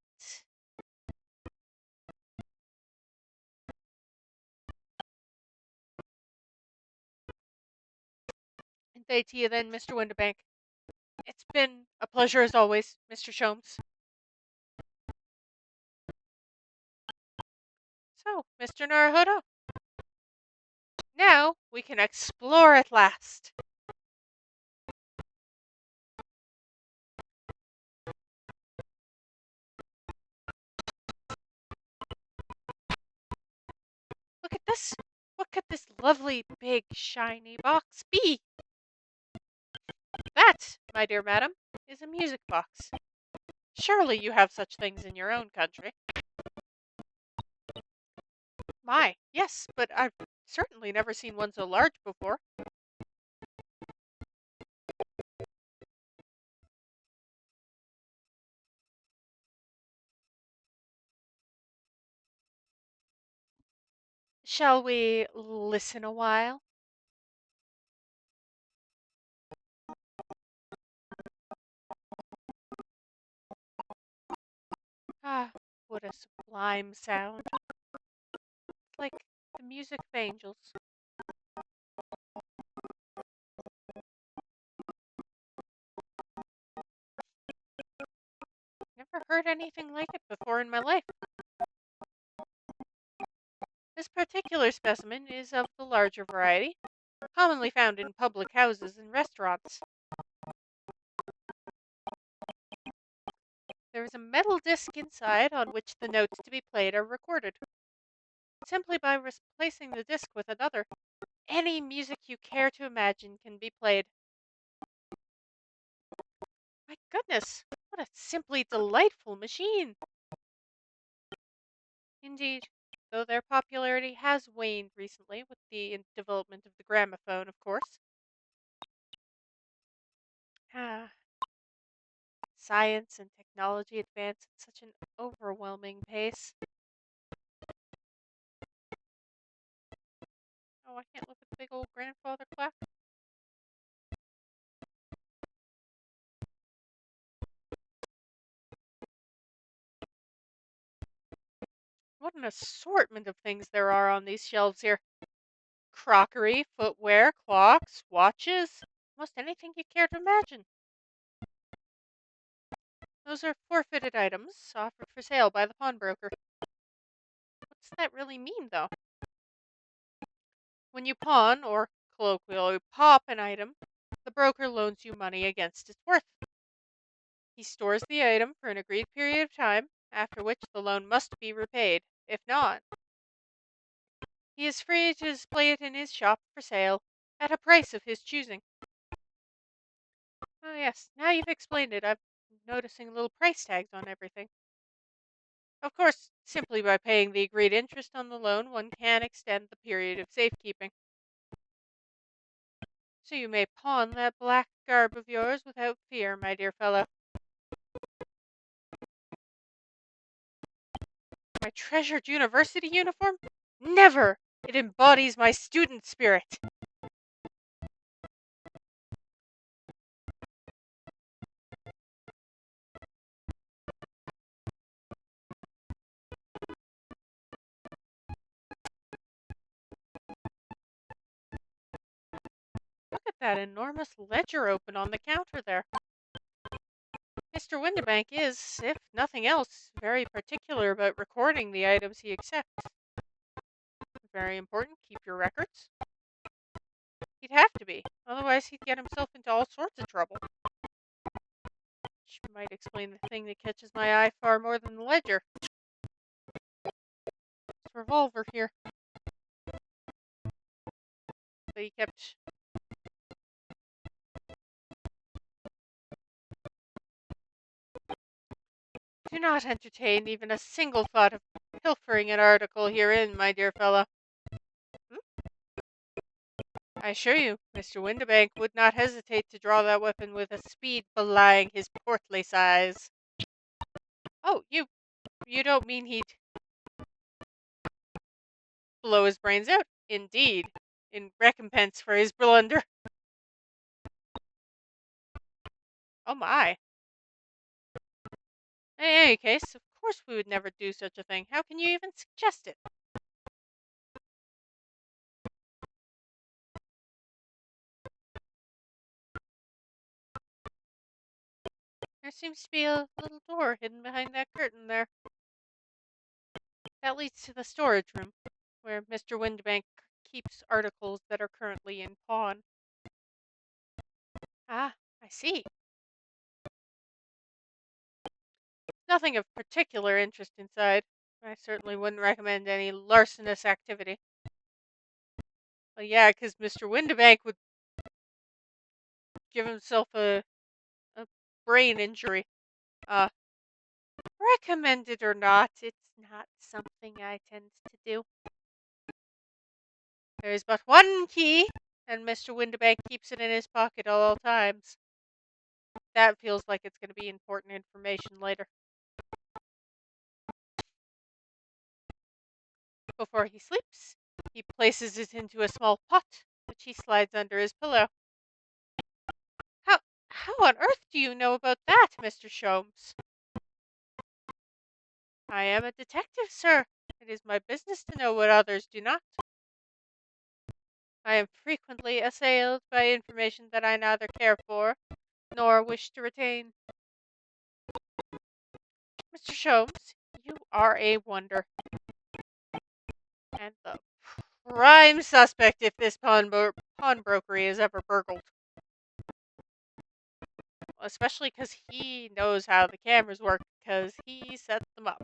And day to you then, Mr. Winterbank. It's been a pleasure as always, Mr. Sholmes. So, Mr. Naruhodo, now we can explore at last. Look at this. What could this lovely, big, shiny box be? That, my dear madam, is a music box. Surely you have such things in your own country. My, yes, but I've certainly never seen one so large before. Shall we listen a while? Ah, what a sublime sound. Like the music of angels. Never heard anything like it before in my life. This particular specimen is of the larger variety, commonly found in public houses and restaurants. There is a metal disc inside on which the notes to be played are recorded. Simply by replacing the disc with another, any music you care to imagine can be played. My goodness, what a simply delightful machine! Indeed, though their popularity has waned recently with the development of the gramophone, of course. Ah, science and technology advance at such an overwhelming pace. Oh, I can't look at the big old grandfather clock. What an assortment of things there are on these shelves here. Crockery, footwear, clocks, watches, almost anything you care to imagine. Those are forfeited items offered for sale by the pawnbroker. What's that really mean, though? When you pawn or colloquially pop an item, the broker loans you money against its worth. He stores the item for an agreed period of time, after which the loan must be repaid. If not, he is free to display it in his shop for sale at a price of his choosing. Oh, yes, now you've explained it. I'm noticing little price tags on everything. Of course, simply by paying the agreed interest on the loan, one can extend the period of safekeeping. So you may pawn that black garb of yours without fear, my dear fellow. My treasured university uniform? Never! It embodies my student spirit. Look at that enormous ledger open on the counter there. Mr. Windibank is, if nothing else, very particular about recording the items he accepts. Very important, keep your records. He'd have to be, otherwise he'd get himself into all sorts of trouble. Which might explain the thing that catches my eye far more than the ledger. This revolver here. That he kept. Do not entertain even a single thought of pilfering an article herein, my dear fellow. I assure you, Mr. Windibank would not hesitate to draw that weapon with a speed belying his portly size. Oh, you don't mean he'd blow his brains out? Indeed, in recompense for his blunder. Oh my. In any case, of course we would never do such a thing. How can you even suggest it? There seems to be a little door hidden behind that curtain there. That leads to the storage room, where Mr. Windibank keeps articles that are currently in pawn. Ah, I see. Nothing of particular interest inside. I certainly wouldn't recommend any larcenous activity. Well, yeah, because Mr. Windibank would give himself a brain injury. Recommended or not, it's not something I tend to do. There is but one key, and Mr. Windibank keeps it in his pocket at all times. That feels like it's going to be important information later. Before he sleeps, he places it into a small pot, which he slides under his pillow. How on earth do you know about that, Mr. Sholmes? I am a detective, sir. It is my business to know what others do not. I am frequently assailed by information that I neither care for nor wish to retain. Mr. Sholmes, you are a wonder. And the prime suspect if this pawnbrokery is ever burgled. Especially because he knows how the cameras work, because he set them up.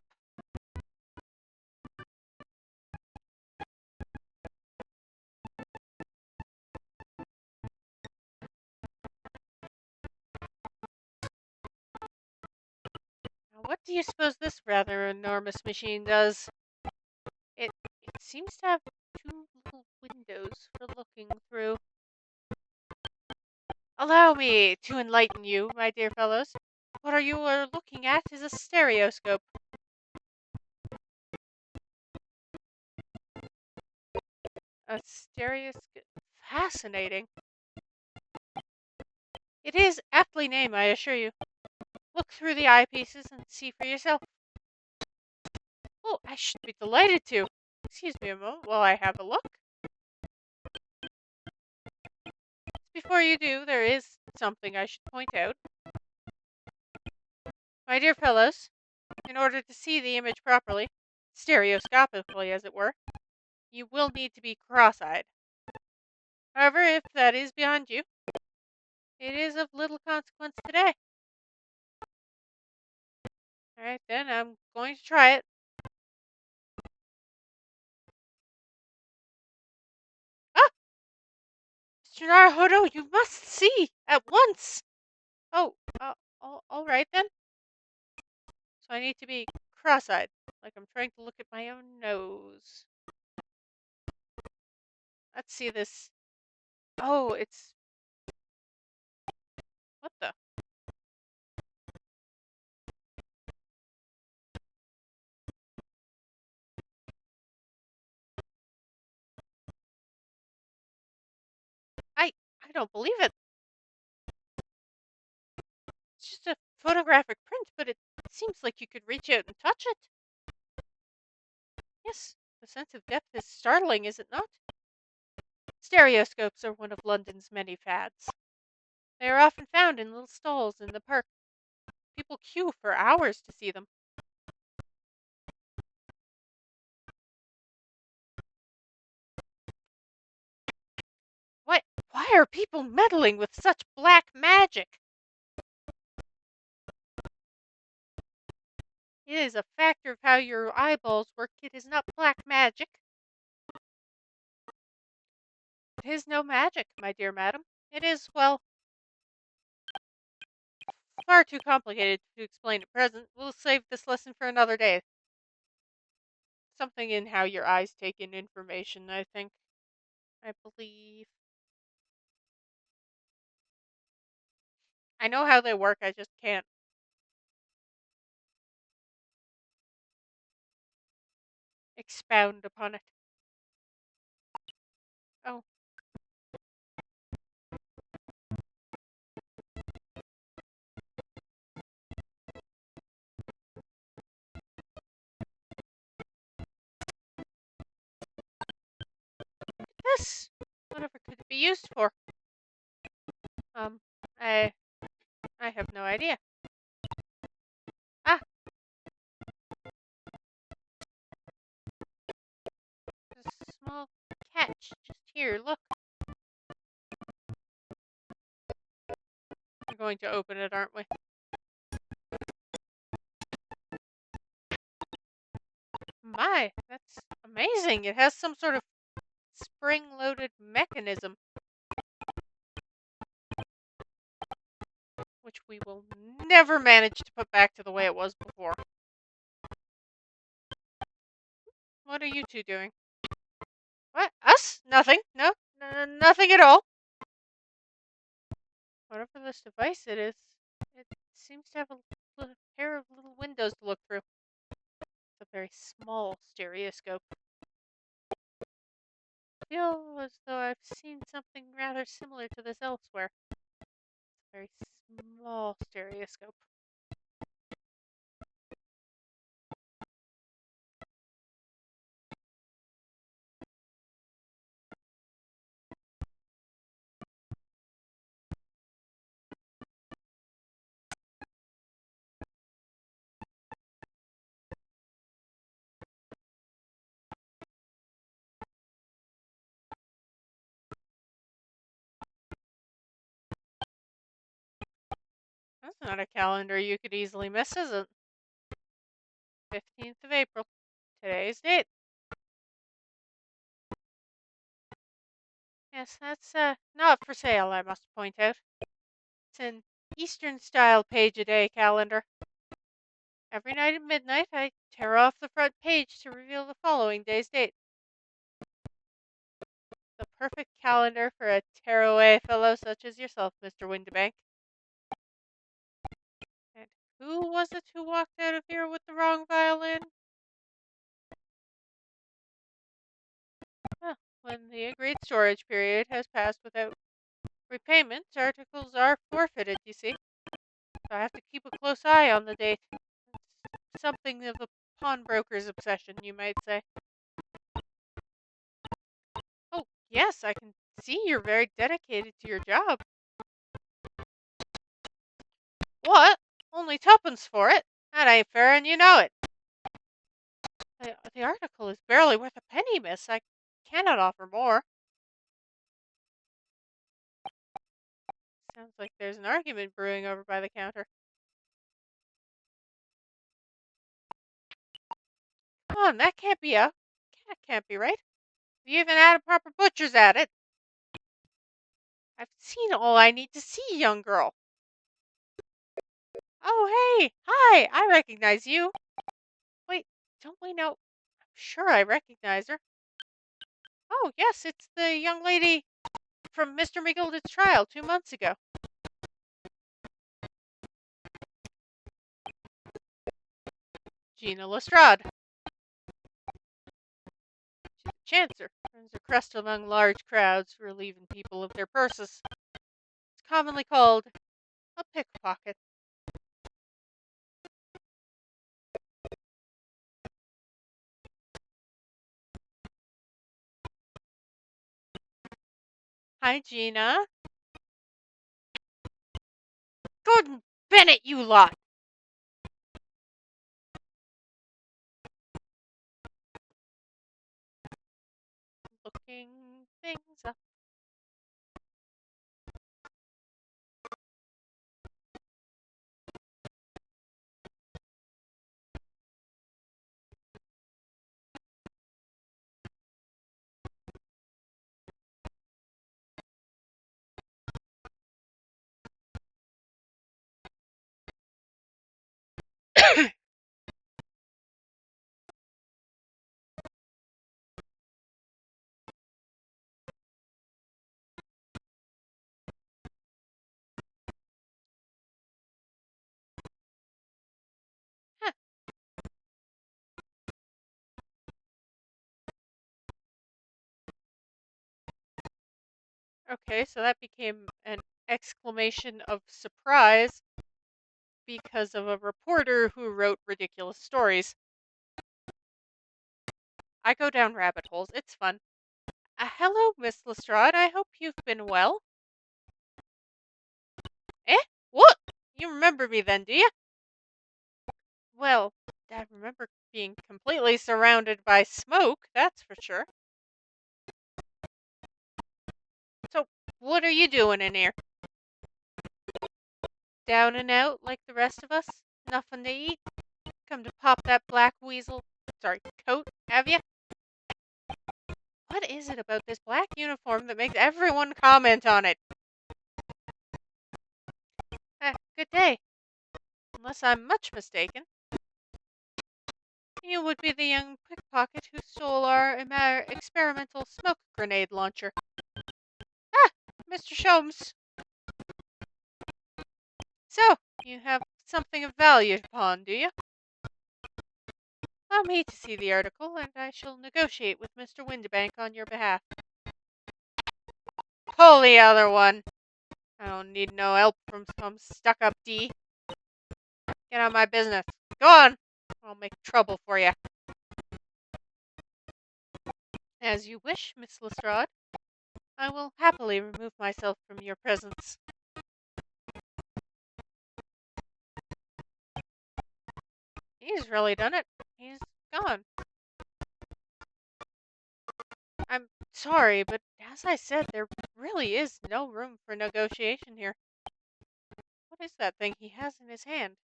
Now, what do you suppose this rather enormous machine does? It seems to have two little windows for looking through. Allow me to enlighten you, my dear fellows. What you are looking at is a stereoscope. A stereoscope? Fascinating. It is aptly named, I assure you. Look through the eyepieces and see for yourself. Oh, I should be delighted to. Excuse me a moment while I have a look. Before you do, there is something I should point out. My dear fellows, in order to see the image properly, stereoscopically as it were, you will need to be cross-eyed. However, if that is beyond you, it is of little consequence today. Alright then, I'm going to try it. Ah! Mr. Naruhodo, you must see! At once! Oh, alright then. So I need to be cross-eyed, like I'm trying to look at my own nose. Let's see this. Oh, it's... What the? I don't believe it. It's just a photographic print, but it seems like you could reach out and touch it. Yes, the sense of depth is startling, is it not? Stereoscopes are one of London's many fads. They are often found in little stalls in the park. People queue for hours to see them. What? Why are people meddling with such black magic? It is a factor of how your eyeballs work. It is not black magic. It is no magic, my dear madam. It is, well, far too complicated to explain at present. We'll save this lesson for another day. Something in how your eyes take in information, I think. I believe. I know how they work, I just can't expound upon it. Oh, this! Whatever could it be used for? Um, I have no idea. Ah, there's a small catch just here. Look. We're going to open it, aren't we? My, that's amazing. It has some sort of spring-loaded mechanism, which we will never manage to put back to the way it was before. What are you two doing? What? Us? Nothing. No, nothing at all. Whatever this device it is, it seems to have a pair of little windows to look through. It's a very small stereoscope. I feel as though I've seen something rather similar to this elsewhere. It's a very small stereoscope. That's not a calendar you could easily miss, is it? 15th of April. Today's date. Yes, that's not for sale, I must point out. It's an Eastern style page-a-day calendar. Every night at midnight, I tear off the front page to reveal the following day's date. The perfect calendar for a tearaway fellow such as yourself, Mr. Windibank. And who was it who walked out of here with the wrong violin? Well, when the agreed storage period has passed without repayment, articles are forfeited, you see. So I have to keep a close eye on the date. It's something of a pawnbroker's obsession, you might say. Oh, yes, I can see you're very dedicated to your job. What? Only tuppence for it? That ain't fair, and you know it. The article is barely worth a penny, miss. I cannot offer more. Sounds like there's an argument brewing over by the counter. Come on, that can't be a... That can't be right. You even had a proper butcher's at it. I've seen all I need to see, young girl. Oh, hey! Hi! I recognize you. Wait, don't we know... I'm sure I recognize her. Oh, yes, it's the young lady from Mr. McGilded's trial 2 months ago. Gina Lestrade. She's a chancer. Earns her crust among large crowds, relieving people of their purses. It's commonly called a pickpocket. Hi, Gina. Gordon Bennett, you lot! Looking things up. Huh. Okay, so that became an exclamation of surprise because of a reporter who wrote ridiculous stories. I go down rabbit holes. It's fun. Hello, Miss Lestrade. I hope you've been well. Eh? What? You remember me then, do you? Well, I remember being completely surrounded by smoke, that's for sure. So, what are you doing in here? Down and out like the rest of us? Nothing to eat? Come to pop that black coat, have you? What is it about this black uniform that makes everyone comment on it? Good day. Unless I'm much mistaken. You would be the young pickpocket who stole our experimental smoke grenade launcher. Ah, Mr. Sholmes. So, you have something of value to pawn, do you? Allow me to see the article, and I shall negotiate with Mr. Windibank on your behalf. Pull the other one. I don't need no help from some stuck-up D. Get on my business. Go on. I'll make trouble for you. As you wish, Miss Lestrade. I will happily remove myself from your presence. He's really done it. He's gone. I'm sorry, but as I said, there really is no room for negotiation here. What is that thing he has in his hand?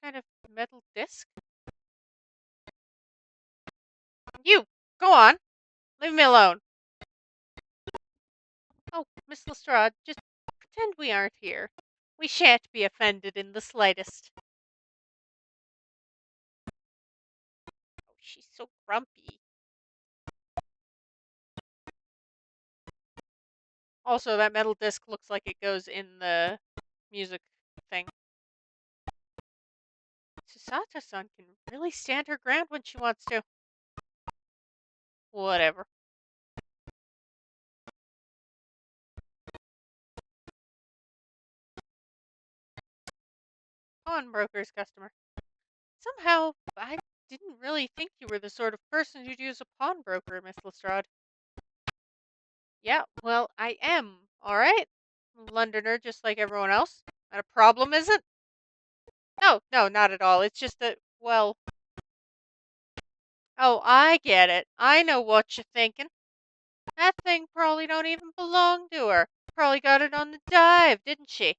Kind of metal disc? You! Go on! Leave me alone! Oh, Miss Lestrade, just pretend we aren't here. We shan't be offended in the slightest. Oh, she's so grumpy. Also, that metal disc looks like it goes in the music thing. Susato-san can really stand her ground when she wants to. Whatever. Pawnbroker's customer. Somehow, I didn't really think you were the sort of person who'd use a pawnbroker, Miss Lestrade. Yeah, well, I am, alright? Londoner just like everyone else. Not a problem, is it? No, not at all. It's just that, well... Oh, I get it. I know what you're thinking. That thing probably don't even belong to her. probably got it on the dive, didn't she?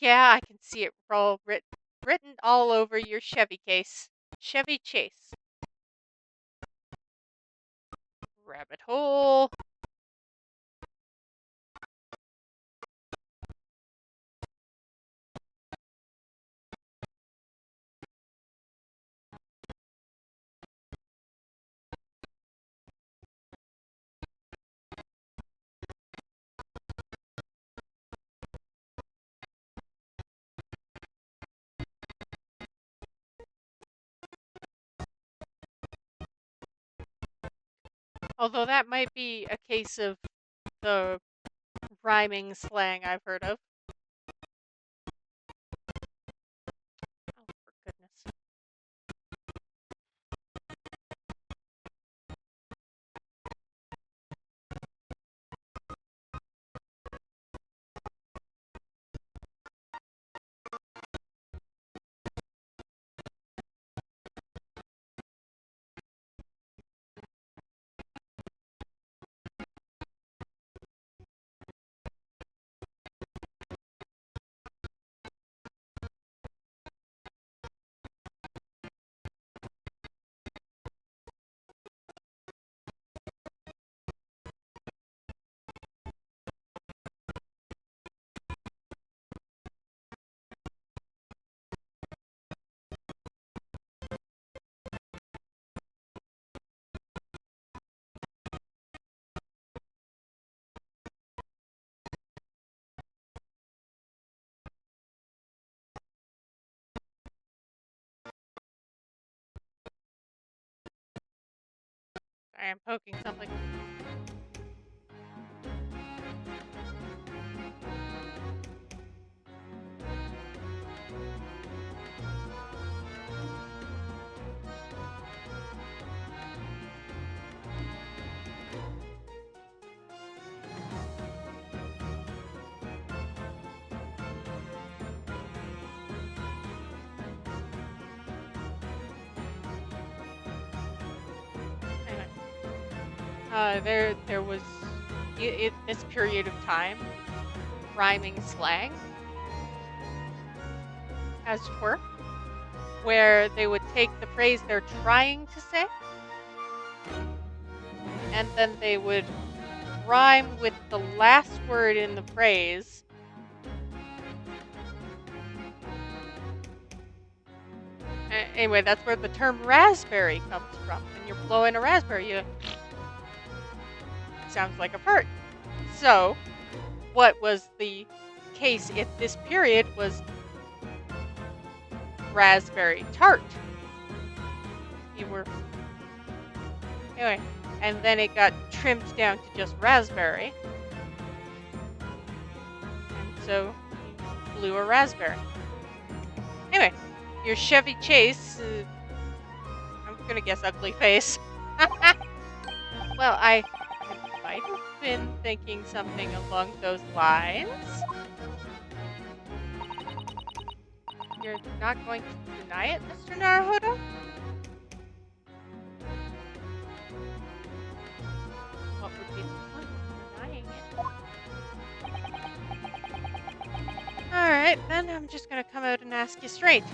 Yeah, I can see it all written all over your Chevy case. Chevy Chase. Rabbit hole. Although that might be a case of the rhyming slang I've heard of. Oh, for goodness. I am poking something. Anyway, there was this period of time, rhyming slang, as it were, where they would take the phrase they're trying to say, and then they would rhyme with the last word in the phrase. Anyway, that's where the term raspberry comes from. When you're blowing a raspberry, it sounds like a fart. So, what was the case at this period was raspberry tart. You were... Anyway, and then it got trimmed down to just raspberry. And so, you blew a raspberry. Anyway, your Chevy Chase, I'm gonna guess ugly face. Well, I might have been thinking something along those lines. You're not going to deny it, Mr. Naruhodo? What would be the point of denying it? Alright, then I'm just gonna come out and ask you straight.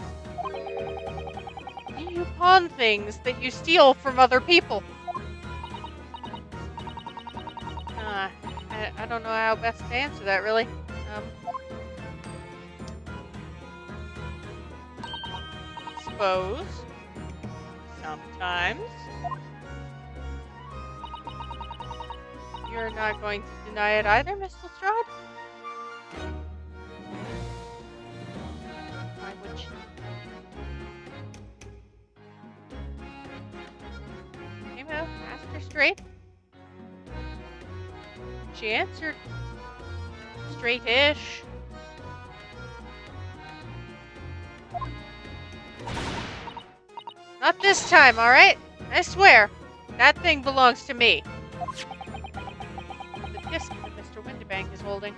Do you pawn things that you steal from other people? I don't know how best to answer that, really. Suppose. Sometimes. You're not going to deny it either, Miss Lestrade? Why would you? Hey, Mo, ask her straight. She answered straight-ish. Not this time, alright? I swear. That thing belongs to me. The disc that Mr. Windibank is holding.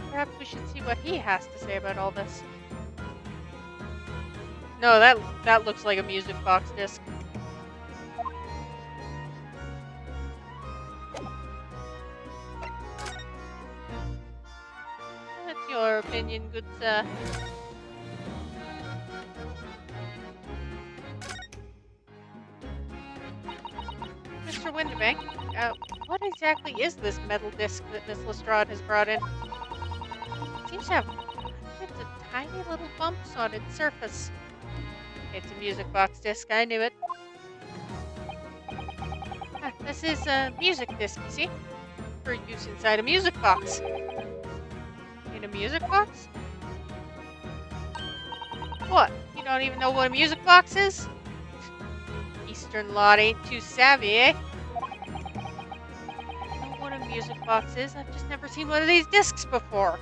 Perhaps we should see what he has to say about all this. No, that looks like a music box disc. your opinion, good sir? Mr. Winterbank, what exactly is this metal disc that Miss Lestrade has brought in? It seems to have hundreds of tiny little bumps on its surface. It's a music box disc, I knew it. This is a music disc, you see? For use inside a music box. In a music box? What? You don't even know what a music box is? Eastern lot ain't too savvy, eh? I know what a music box is. I've just never seen one of these discs before.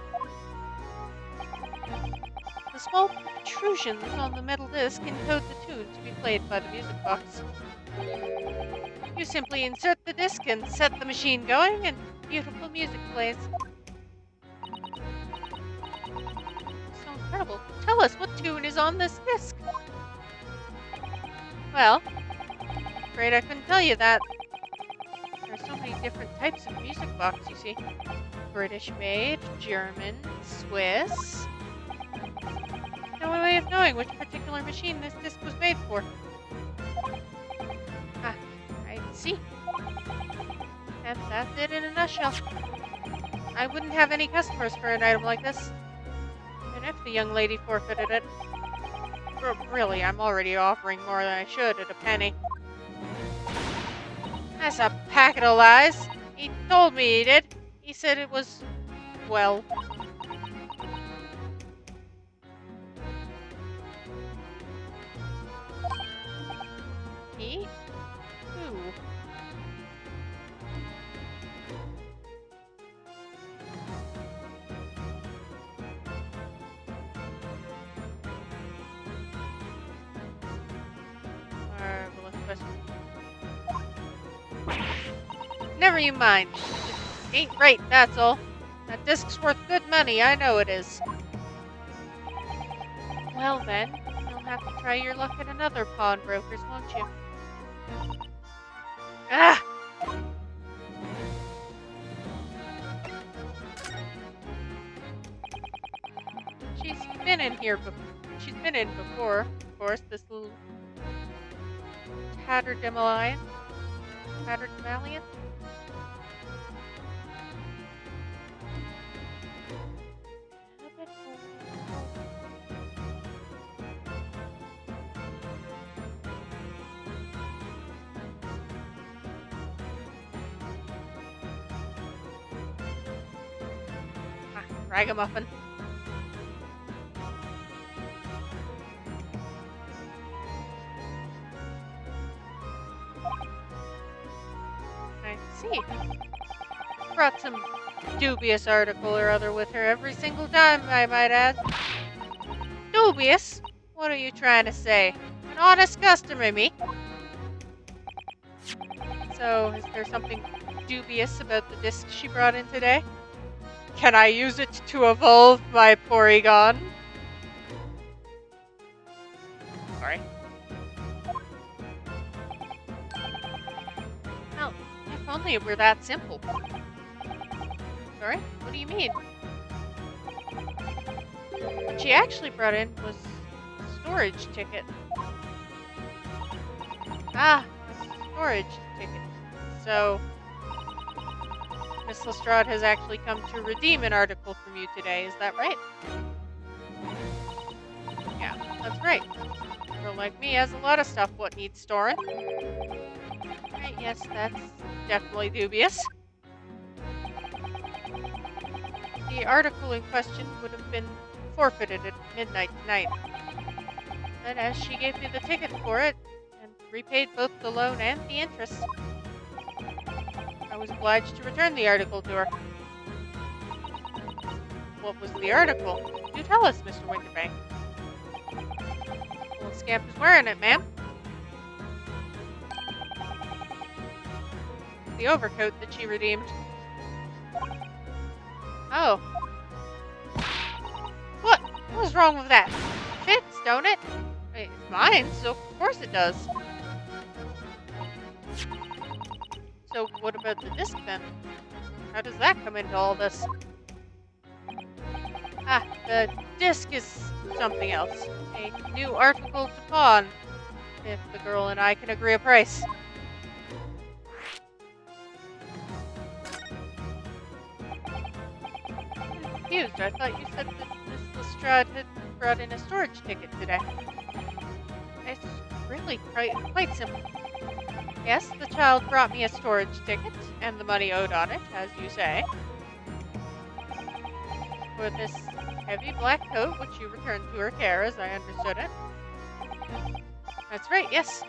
The small protrusions on the metal disc encode the tune to be played by the music box. You simply insert the disc and set the machine going, and beautiful music plays. So incredible. Tell us, what tune is on this disc? Well, I'm afraid I couldn't tell you that. There are so many different types of music box, you see. British made, German, Swiss. No way of knowing which particular machine this disc was made for. Ah, I see. And that's it in a nutshell. I wouldn't have any customers for an item like this. Even if the young lady forfeited it. Really, I'm already offering more than I should at a penny. That's a packet of lies. He told me he did. He said it was, well... He? Who? Marvelous question. Never you mind. It ain't right, that's all. That disc's worth good money, I know it is. Well then, you'll have to try your luck at another pawnbroker's, won't you? Ah! She's been in here before. She's been in before, of course, this little tatterdemalion. Tatterdemalion? Ragamuffin. I see. Brought some dubious article or other with her every single time, I might add. Dubious? What are you trying to say? An honest customer, me? So, is there something dubious about the disc she brought in today? Can I use it to evolve my Porygon? Sorry. Well, if only it were that simple. Sorry? What do you mean? What she actually brought in was a storage ticket. Ah, a storage ticket. So, Miss Lestrade has actually come to redeem an article from you today, is that right? Yeah, that's right. A girl like me has a lot of stuff what needs storing. Right, yes, that's definitely dubious. The article in question would have been forfeited at midnight tonight. But as she gave me the ticket for it, and repaid both the loan and the interest, I was obliged to return the article to her. What was the article? Do tell us, Mr. Winterbank. Little scamp is wearing it, ma'am. The overcoat that she redeemed. Oh. What? What was wrong with that? It fits, don't it? It's mine, so of course it does. So what about the disc then? How does that come into all this? Ah, the disc is something else. A new article to pawn, if the girl and I can agree a price. I'm confused. I thought you said that Miss Lestrade had brought in a storage ticket today. It's really quite simple. Yes, the child brought me a storage ticket, and the money owed on it, as you say. For this heavy black coat, which you returned to her care, as I understood it. That's right, yes.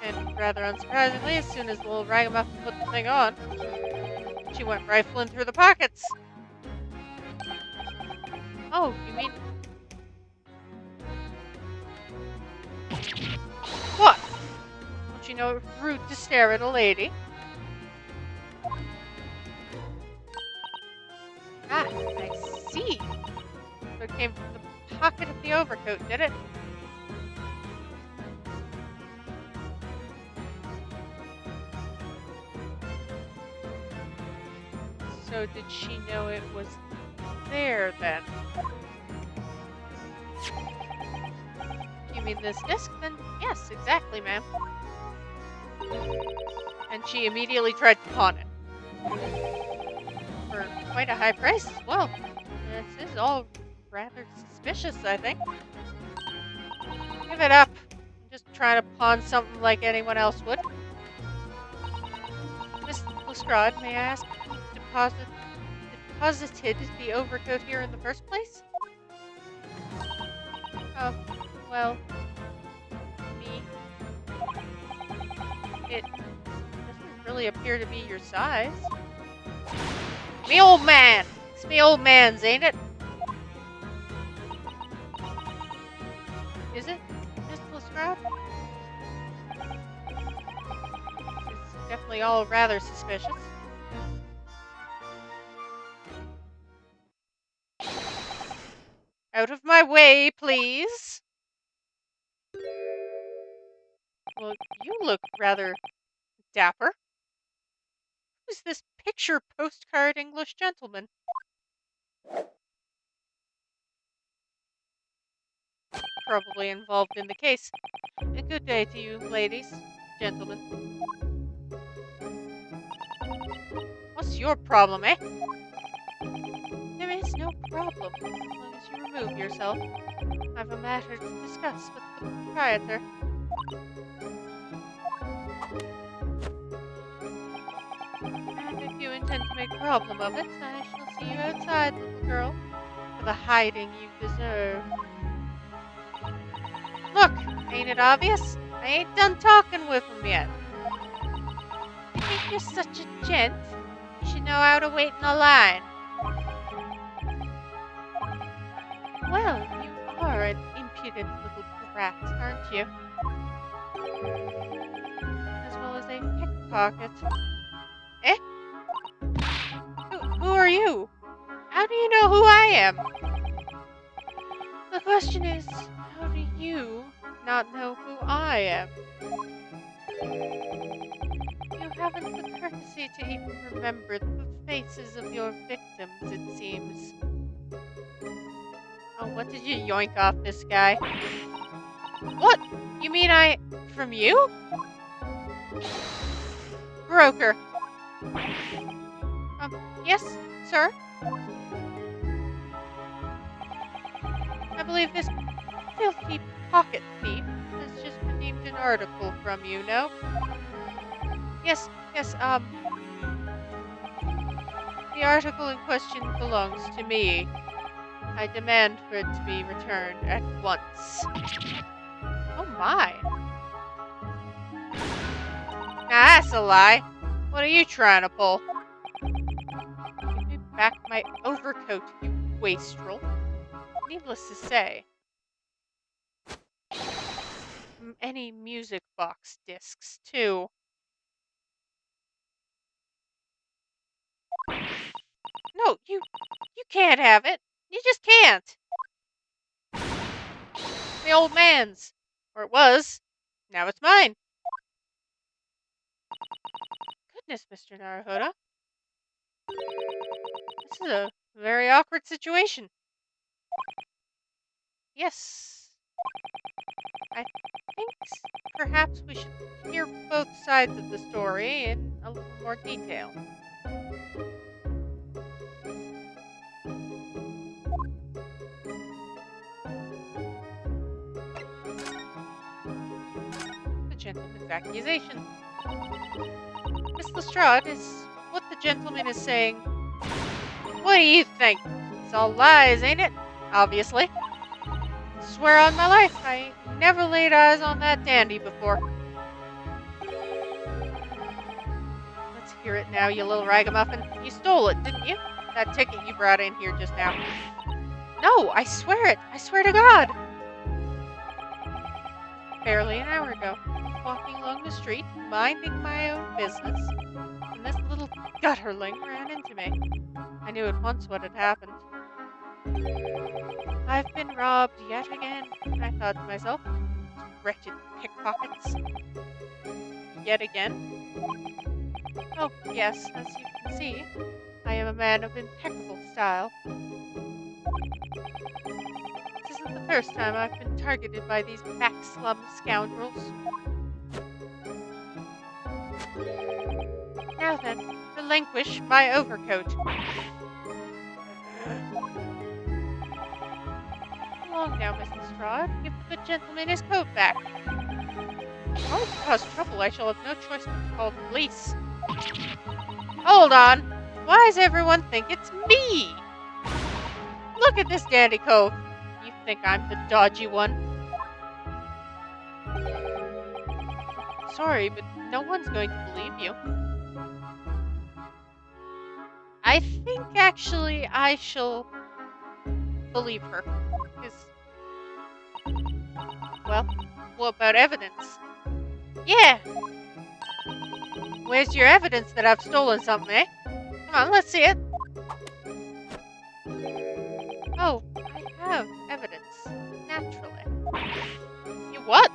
And rather unsurprisingly, as soon as the little ragamuffin put the thing on, she went rifling through the pockets. Oh, you mean... What? Don't you know it's rude to stare at a lady? Ah, I see. So it came from the pocket of the overcoat, did it? So did she know it was there then? You mean this disc? Then yes, exactly, ma'am. And she immediately tried to pawn it. For quite a high price as well. This is all rather suspicious, I think. Give it up. I'm just trying to pawn something like anyone else would. Miss Lestrade, may I ask who deposited the overcoat here in the first place? Oh, well, me. It doesn't really appear to be your size. Me old man! It's me old man's, ain't it? Is it, Miss Lestrade? It's definitely all rather suspicious. Out of my way, please! Well, you look rather dapper. Who's this picture postcard English gentleman? Probably involved in the case. A good day to you, ladies, gentlemen. What's your problem, eh? There is no problem, as long as you remove yourself. I've a matter to discuss with the proprietor. And if you intend to make a problem of it, I shall see you outside, little girl, for the hiding you deserve. Look, ain't it obvious? I ain't done talking with him yet. You think you're such a gent? You should know how to wait in a line. Well, you are an impudent little brat, aren't you? As well as a pickpocket. Eh? Who are you? How do you know who I am? The question is, how do you not know who I am? You haven't the courtesy to even remember the faces of your victims, it seems. Oh, what did you yoink off this guy? What? You mean from you? Broker. Yes, sir? I believe this filthy pocket thief has just redeemed an article from you, no? Yes, the article in question belongs to me. I demand for it to be returned at once. Oh my. Now that's a lie. What are you trying to pull? Give me back my overcoat, you wastrel. Needless to say, any music box discs, too. No, you can't have it. You just can't. The old man's. Or it was. Now it's mine. Goodness, Mr. Naruhodo. This is a very awkward situation. Yes. I think perhaps we should hear both sides of the story in a little more detail. The gentleman's accusation. Miss Lestrade, is what the gentleman is saying. What do you think? It's all lies, ain't it? Obviously. Swear on my life, I never laid eyes on that dandy before. Let's hear it now, you little ragamuffin. You stole it, didn't you? That ticket you brought in here just now. No, I swear it. I swear to God. Barely an hour ago, I was walking along the street, minding my own business, and this little gutterling ran into me. I knew at once what had happened. I've been robbed yet again, I thought to myself. Wretched pickpockets. Yet again? Oh, yes, as you can see, I am a man of impeccable style. This isn't the first time I've been targeted by these backslum scoundrels. Now then, relinquish my overcoat. Along now, Miss Lestrade. Give the good gentleman his coat back. If I cause trouble, I shall have no choice but to call the police. Hold on. Why does everyone think it's me? Look at this dandy cove. You think I'm the dodgy one? Sorry, but no one's going to believe you. I think, actually, I shall believe her. Because, well, what about evidence? Yeah! Where's your evidence that I've stolen something, eh? Come on, let's see it. Oh, I have evidence. Naturally. You what?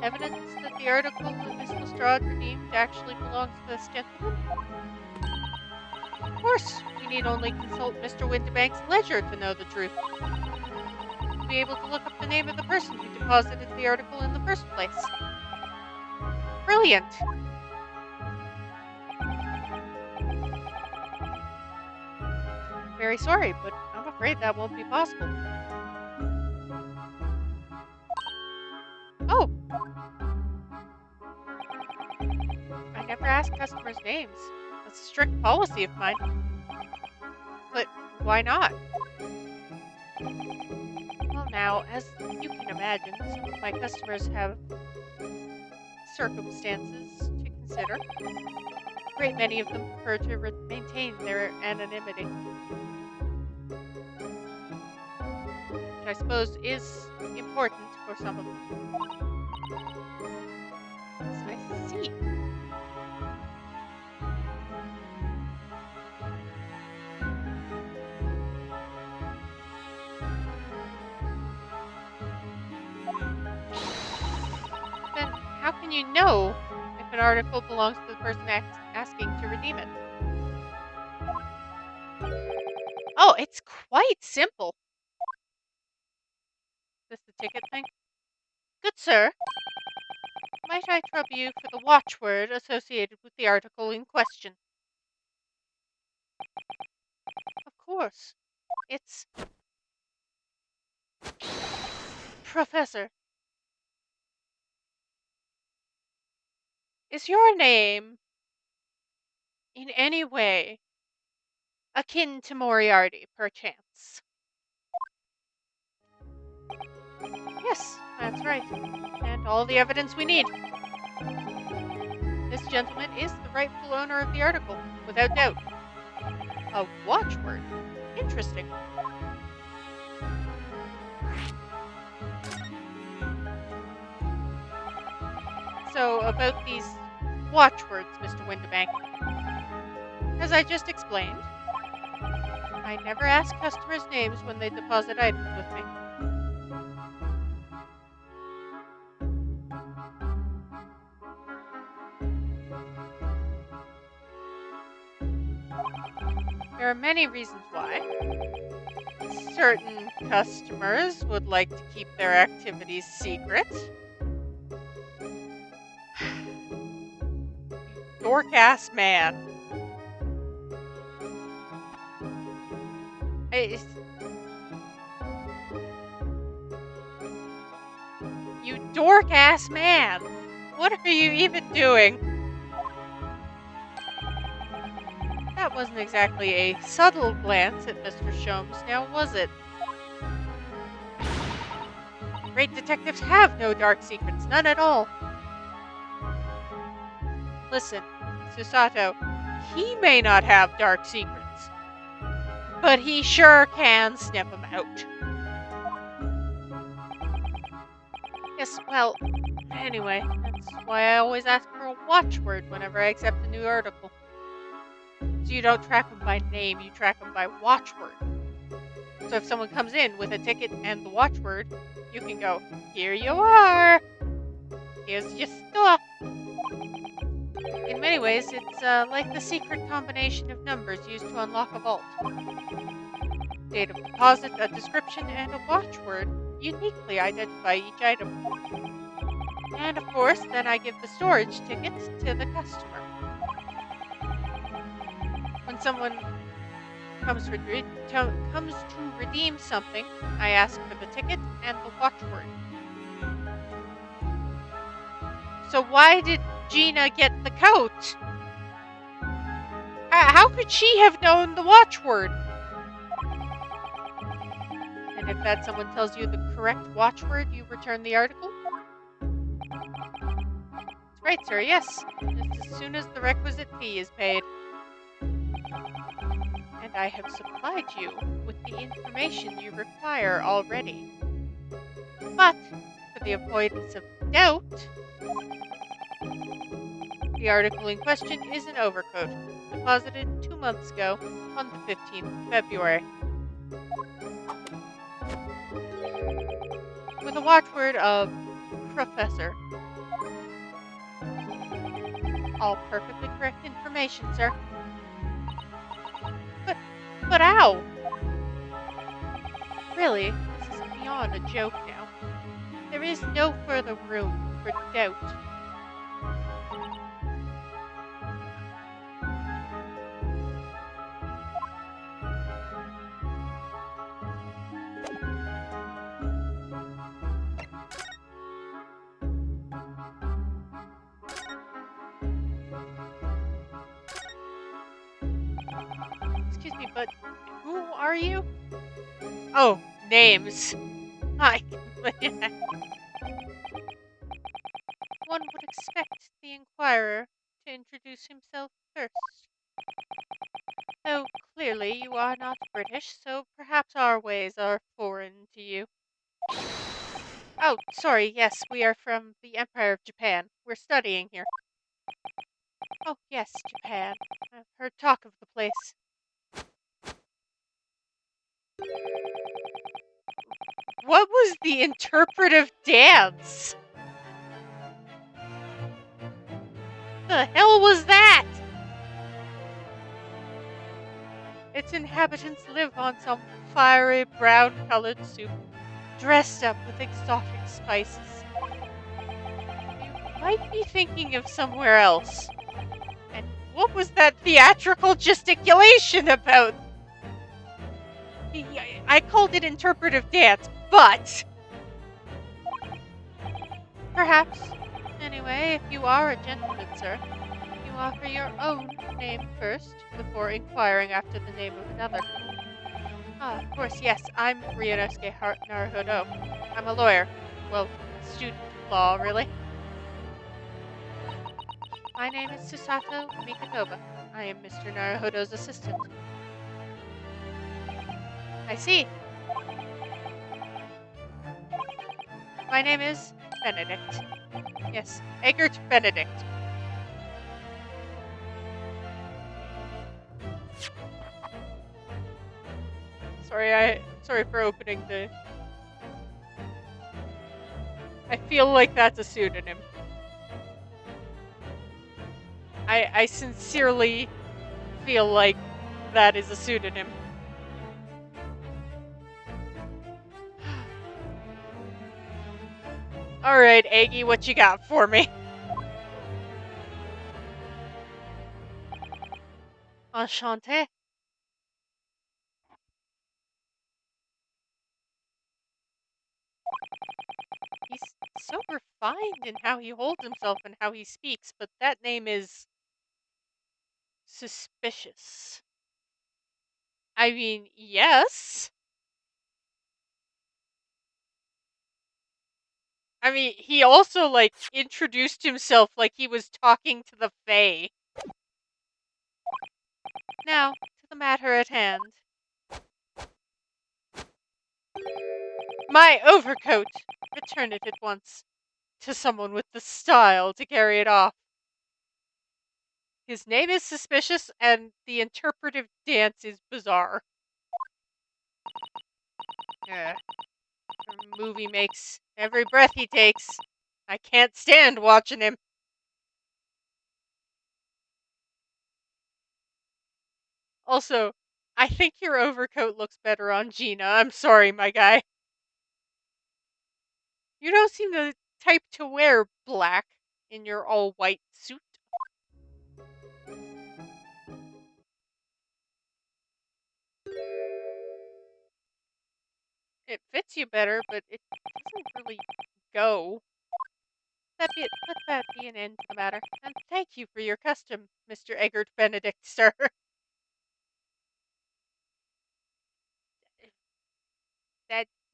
Evidence that the article that Miss Lestrade redeemed actually belongs to this gentleman? Of course, we need only consult Mr. Winterbank's ledger to know the truth. We'll be able to look up the name of the person who deposited the article in the first place. Brilliant! Very sorry, but I'm afraid that won't be possible. Oh! I never ask customers' names. That's a strict policy of mine. But why not? Well, now, as you can imagine, some of my customers have circumstances to consider. A great many of them prefer to maintain their anonymity, which I suppose is important for some of them. Yes, I see. Then how can you know if an article belongs to the person asking to redeem it? Oh, it's quite simple. Is this the ticket thing? Good sir, might I trouble you for the watchword associated with the article in question? Of course. It's Professor. Is your name in any way akin to Moriarty, perchance? Yes, that's right. And all the evidence we need. This gentleman is the rightful owner of the article, without doubt. A watchword? Interesting. So, about these watchwords, Mr. Winterbank. As I just explained, I never ask customers' names when they deposit items with me. There are many reasons why. Certain customers would like to keep their activities secret. Dork-ass man. You dork-ass man! What are you even doing? That wasn't exactly a subtle glance at Mr. Sholmes, now was it? Great detectives have no dark secrets, none at all. Listen, Susato, he may not have dark secrets, but he sure can sniff them out. Yes, well, anyway, that's why I always ask for a watchword whenever I accept a new article. So you don't track them by name, you track them by watchword. So if someone comes in with a ticket and the watchword, you can go, here you are! Here's your stuff! In many ways, it's like the secret combination of numbers used to unlock a vault. Date of deposit, a description, and a watchword uniquely identify each item. And of course, then I give the storage tickets to the customer. When someone comes to redeem something, I ask for the ticket and the watchword. So why did Gina get the coat? How could she have known the watchword? And if that someone tells you the correct watchword, you return the article? That's right, sir, yes. Just as soon as the requisite fee is paid. And I have supplied you with the information you require already. But, for the avoidance of doubt, the article in question is an overcoat, deposited 2 months ago on the 15th of February. With a watchword of Professor. All perfectly correct information, sir. But ow! Really, this is beyond a joke now. There is no further room for doubt. Excuse me, but who are you? Oh, names. Hi. One would expect the inquirer to introduce himself first. Though clearly you are not British, so perhaps our ways are foreign to you. Oh, sorry, yes, we are from the Empire of Japan. We're studying here. Oh, yes, Japan. I've heard talk of the place. What was the interpretive dance? The hell was that? Its inhabitants live on some fiery brown-colored soup, dressed up with exotic spices. You might be thinking of somewhere else. And what was that theatrical gesticulation about? I called it interpretive dance, but... Perhaps. Anyway, if you are a gentleman, sir, you offer your own name first, before inquiring after the name of another. Ah, of course, yes, I'm Ryunosuke Naruhodo. I'm a lawyer. Well, student of law, really. My name is Susato Mikotoba. I am Mr. Naruhodo's assistant. I see. My name is Benedict. Yes, Eggert Benedict. Sorry for opening the... I feel like that's a pseudonym. I sincerely feel like that is a pseudonym. Alright, Aggie, what you got for me? Enchanté. He's so refined in how he holds himself and how he speaks, but that name is suspicious. I mean, yes. I mean, he also, like, introduced himself like he was talking to the Fae. Now, to the matter at hand. My overcoat! Return it at once. To someone with the style to carry it off. His name is suspicious, and the interpretive dance is bizarre. Movie makes every breath he takes. I can't stand watching him. Also, I think your overcoat looks better on Gina. I'm sorry, my guy. You don't seem the type to wear black in your all-white suit. It fits you better, but it doesn't really go. Let that be an end to the matter. And thank you for your custom, Mr. Eggert Benedict, sir.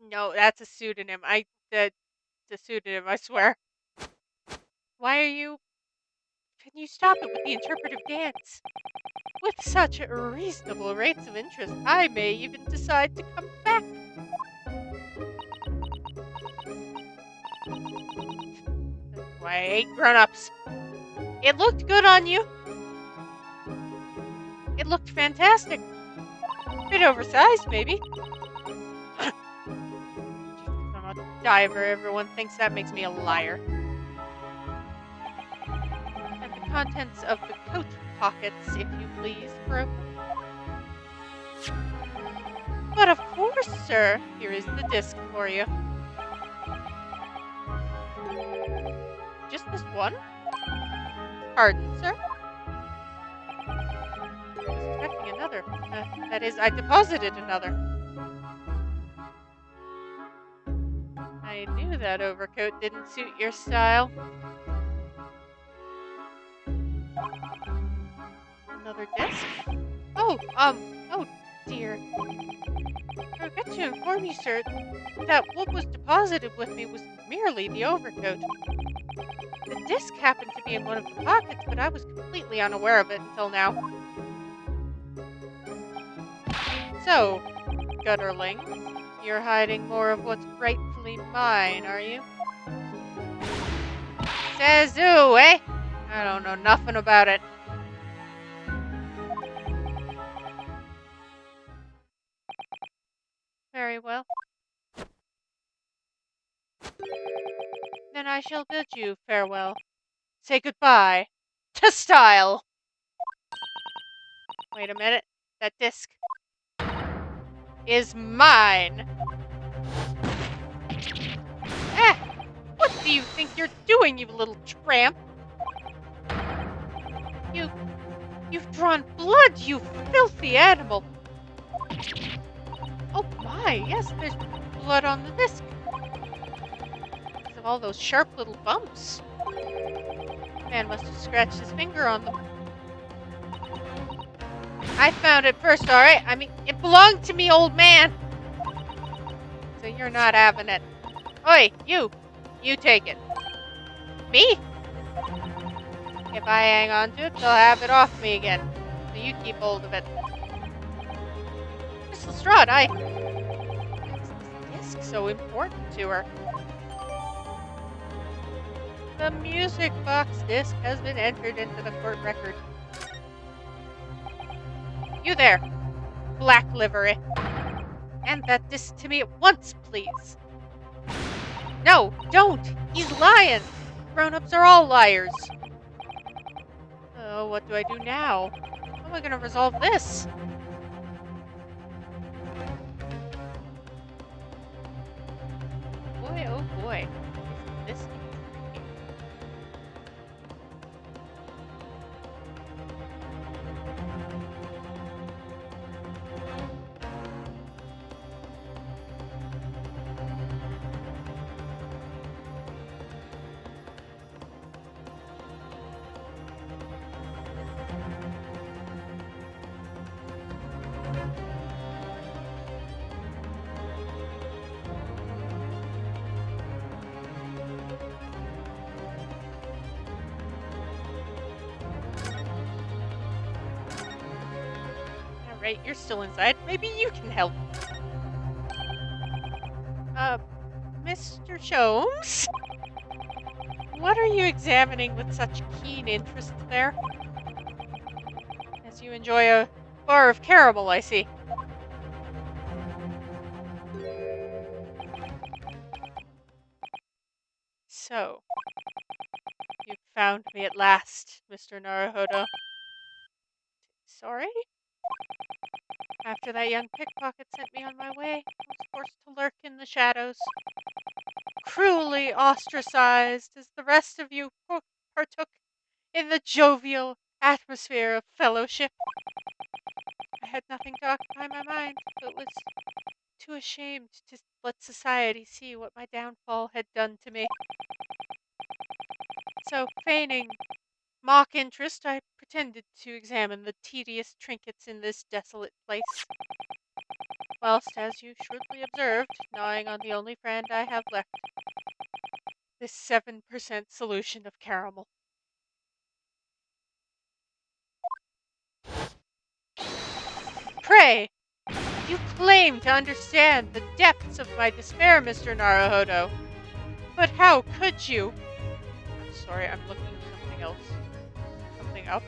No, that's a pseudonym. That's a pseudonym, I swear. Why are you... Can you stop it with the interpretive dance? With such reasonable rates of interest, I may even decide to come back. That's why I hate grown-ups. It looked good on you. It looked fantastic. Bit oversized, maybe. Just 'cause I'm a diver, everyone thinks that makes me a liar. And the contents of the coat pockets, if you please, bro. But of course, sir. Here is the disc for you. Just this one? Pardon, sir? I was expecting another. That is, I deposited another. I knew that overcoat didn't suit your style. Another disc? Oh dear. I forgot to inform you, sir, that what was deposited with me was merely the overcoat. The disc happened to be in one of the pockets, but I was completely unaware of it until now. So, gutterling, you're hiding more of what's rightfully mine, are you? Says who, eh? I don't know nothing about it. Very well. Then I shall bid you farewell. Say goodbye to style. Wait a minute. That disc is mine. What do you think you're doing, you little tramp? You've drawn blood, you filthy animal. Oh my, yes, there's blood on the disc. Because of all those sharp little bumps. Man must have scratched his finger on them. I found it first, alright? I mean, it belonged to me, old man. So you're not having it. Oi, you. You take it. Me? If I hang on to it, they'll have it off me again. So you keep hold of it. Miss Lestrade, why is this disc so important to her? The music box disc has been entered into the court record. You there, black livery. Hand that disc to me at once, please. No, don't! He's lying! Grown-ups are all liars. Oh, what do I do now? How am I gonna resolve this? boy, oh boy. This. Alright, you're still inside. Maybe you can help. Mr. Sholmes? What are you examining with such keen interest there? As you enjoy a bar of caramel, I see. So, you found me at last, Mr. Naruhodo. Sorry? After that young pickpocket sent me on my way, I was forced to lurk in the shadows, cruelly ostracized as the rest of you partook in the jovial atmosphere of fellowship. I had nothing to occupy my mind, but was too ashamed to let society see what my downfall had done to me. So, feigning mock interest, I pretended to examine the tedious trinkets in this desolate place, whilst, as you shrewdly observed, gnawing on the only friend I have left, this 7% solution of caramel. Pray, you claim to understand the depths of my despair, Mr. Naruhodo, but how could you? I'm sorry, I'm looking something else. Something up.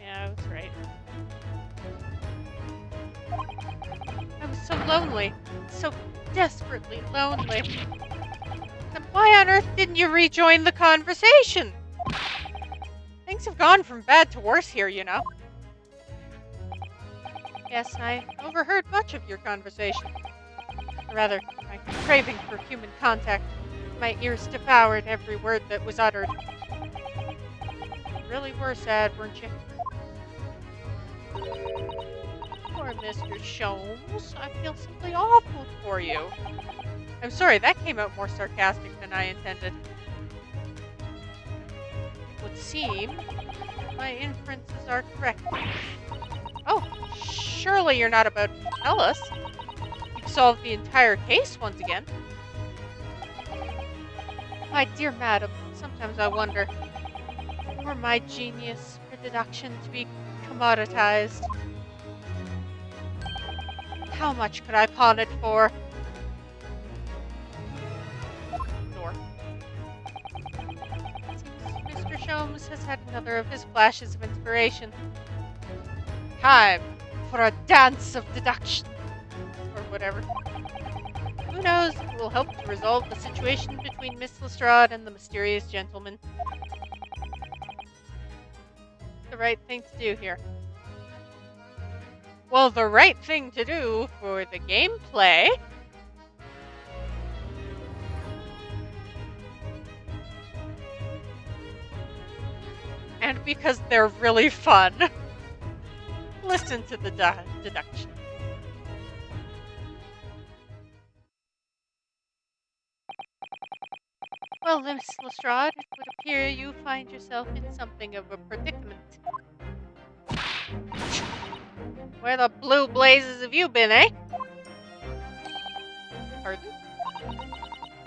Yeah, I was right. I was so lonely, so desperately lonely. And why on earth didn't you rejoin the conversation? Things have gone from bad to worse here, you know. Yes, I overheard much of your conversation. Or rather, my craving for human contact. My ears devoured every word that was uttered. You really were sad, weren't you? Poor Mr. Sholmes. I feel simply awful for you. I'm sorry, that came out more sarcastic than I intended. It would seem my inferences are correct. Oh, surely you're not about to tell us you've solved the entire case once again. My dear madam, sometimes I wonder, were my genius for deduction to be commoditized, how much could I pawn it for? North. Seems Mr. Sholmes has had another of his flashes of inspiration. Time for a dance of deduction, or whatever. Who knows if it will help to resolve the situation between Miss Lestrade and the mysterious gentleman. The right thing to do here. Well, the right thing to do for the gameplay and because they're really fun. Listen to the deduction. Well, Miss Lestrade, it would appear you find yourself in something of a predicament. Where the blue blazes have you been, eh? Pardon?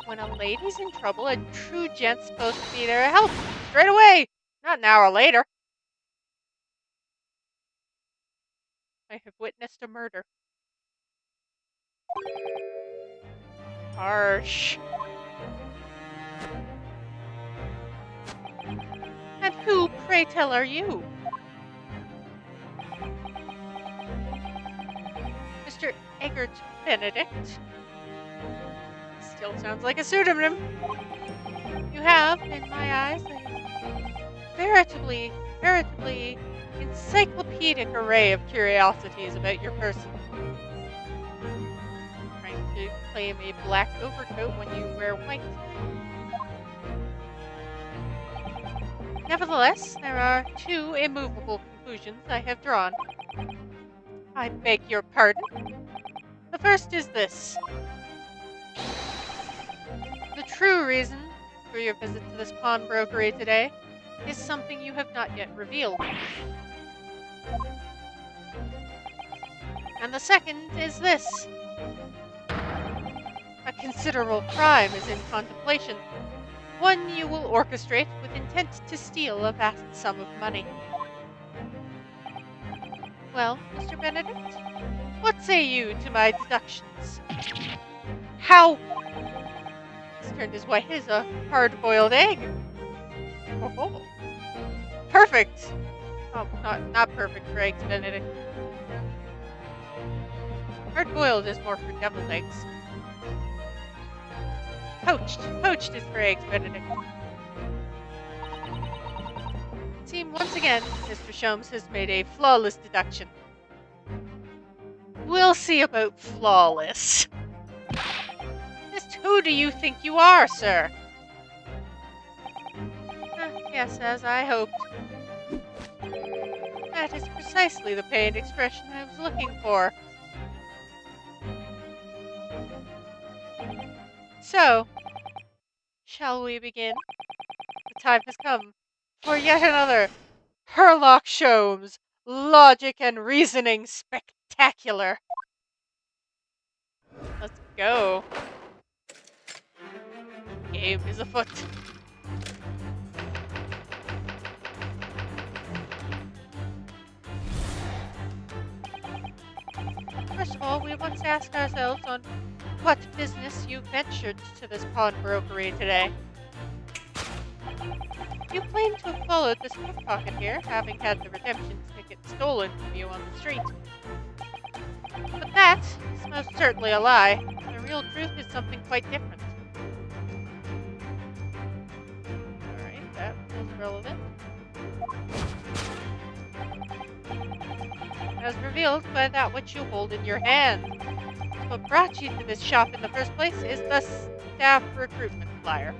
But when a lady's in trouble, a true gent's supposed to be there to help straight away, not an hour later. I have witnessed a murder. Harsh. And who, pray tell, are you? Mr. Eggert Benedict? Still sounds like a pseudonym. You have, in my eyes, a veritably encyclopedic array of curiosities about your person. Trying to claim a black overcoat when you wear white. Nevertheless, there are two immovable conclusions I have drawn. I beg your pardon. The first is this. The true reason for your visit to this pawnbrokery today is something you have not yet revealed. And the second is this. A considerable crime is in contemplation, one you will orchestrate with intent to steal a vast sum of money. Well, Mr. Benedict, what say you to my deductions? How? He's turned as white as a hard-boiled egg. Oh, perfect. Oh, not perfect for eggs, Benedict. Hard-boiled is more for deviled eggs. Poached is for eggs, Benedict. It seems once again, Mr. Sholmes has made a flawless deduction. We'll see about flawless. Just who do you think you are, sir? Yes, as I hoped. That is precisely the pained expression I was looking for. So, shall we begin? The time has come for yet another Herlock Sholmes Logic and Reasoning Spectacular. Let's go. Game is afoot. First of all, we must ask ourselves on what business you ventured to this pawnbrokery today. You claim to have followed this pickpocket here, having had the redemption ticket stolen from you on the street. But that is most certainly a lie. The real truth is something quite different. Alright, that was relevant. As revealed by that which you hold in your hand. What brought you to this shop in the first place is the staff recruitment flyer.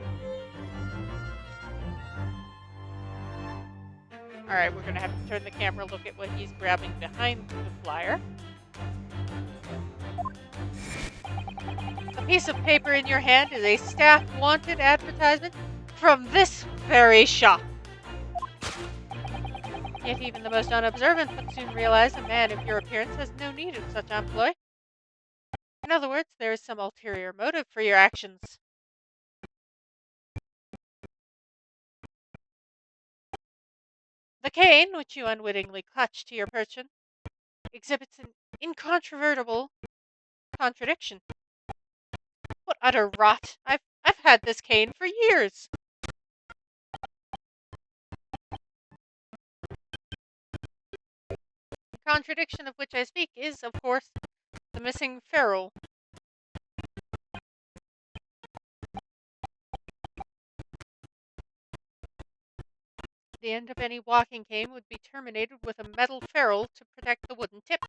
Alright, we're going to have to turn the camera, look at what he's grabbing behind the flyer. The piece of paper in your hand is a staff wanted advertisement from this very shop. Yet even the most unobservant would soon realize a man of your appearance has no need of such employ. In other words, there is some ulterior motive for your actions. The cane, which you unwittingly clutch to your person, exhibits an incontrovertible contradiction. What utter rot! I've had this cane for years. The contradiction of which I speak is, of course, the missing ferrule. The end of any walking cane would be terminated with a metal ferrule to protect the wooden tip.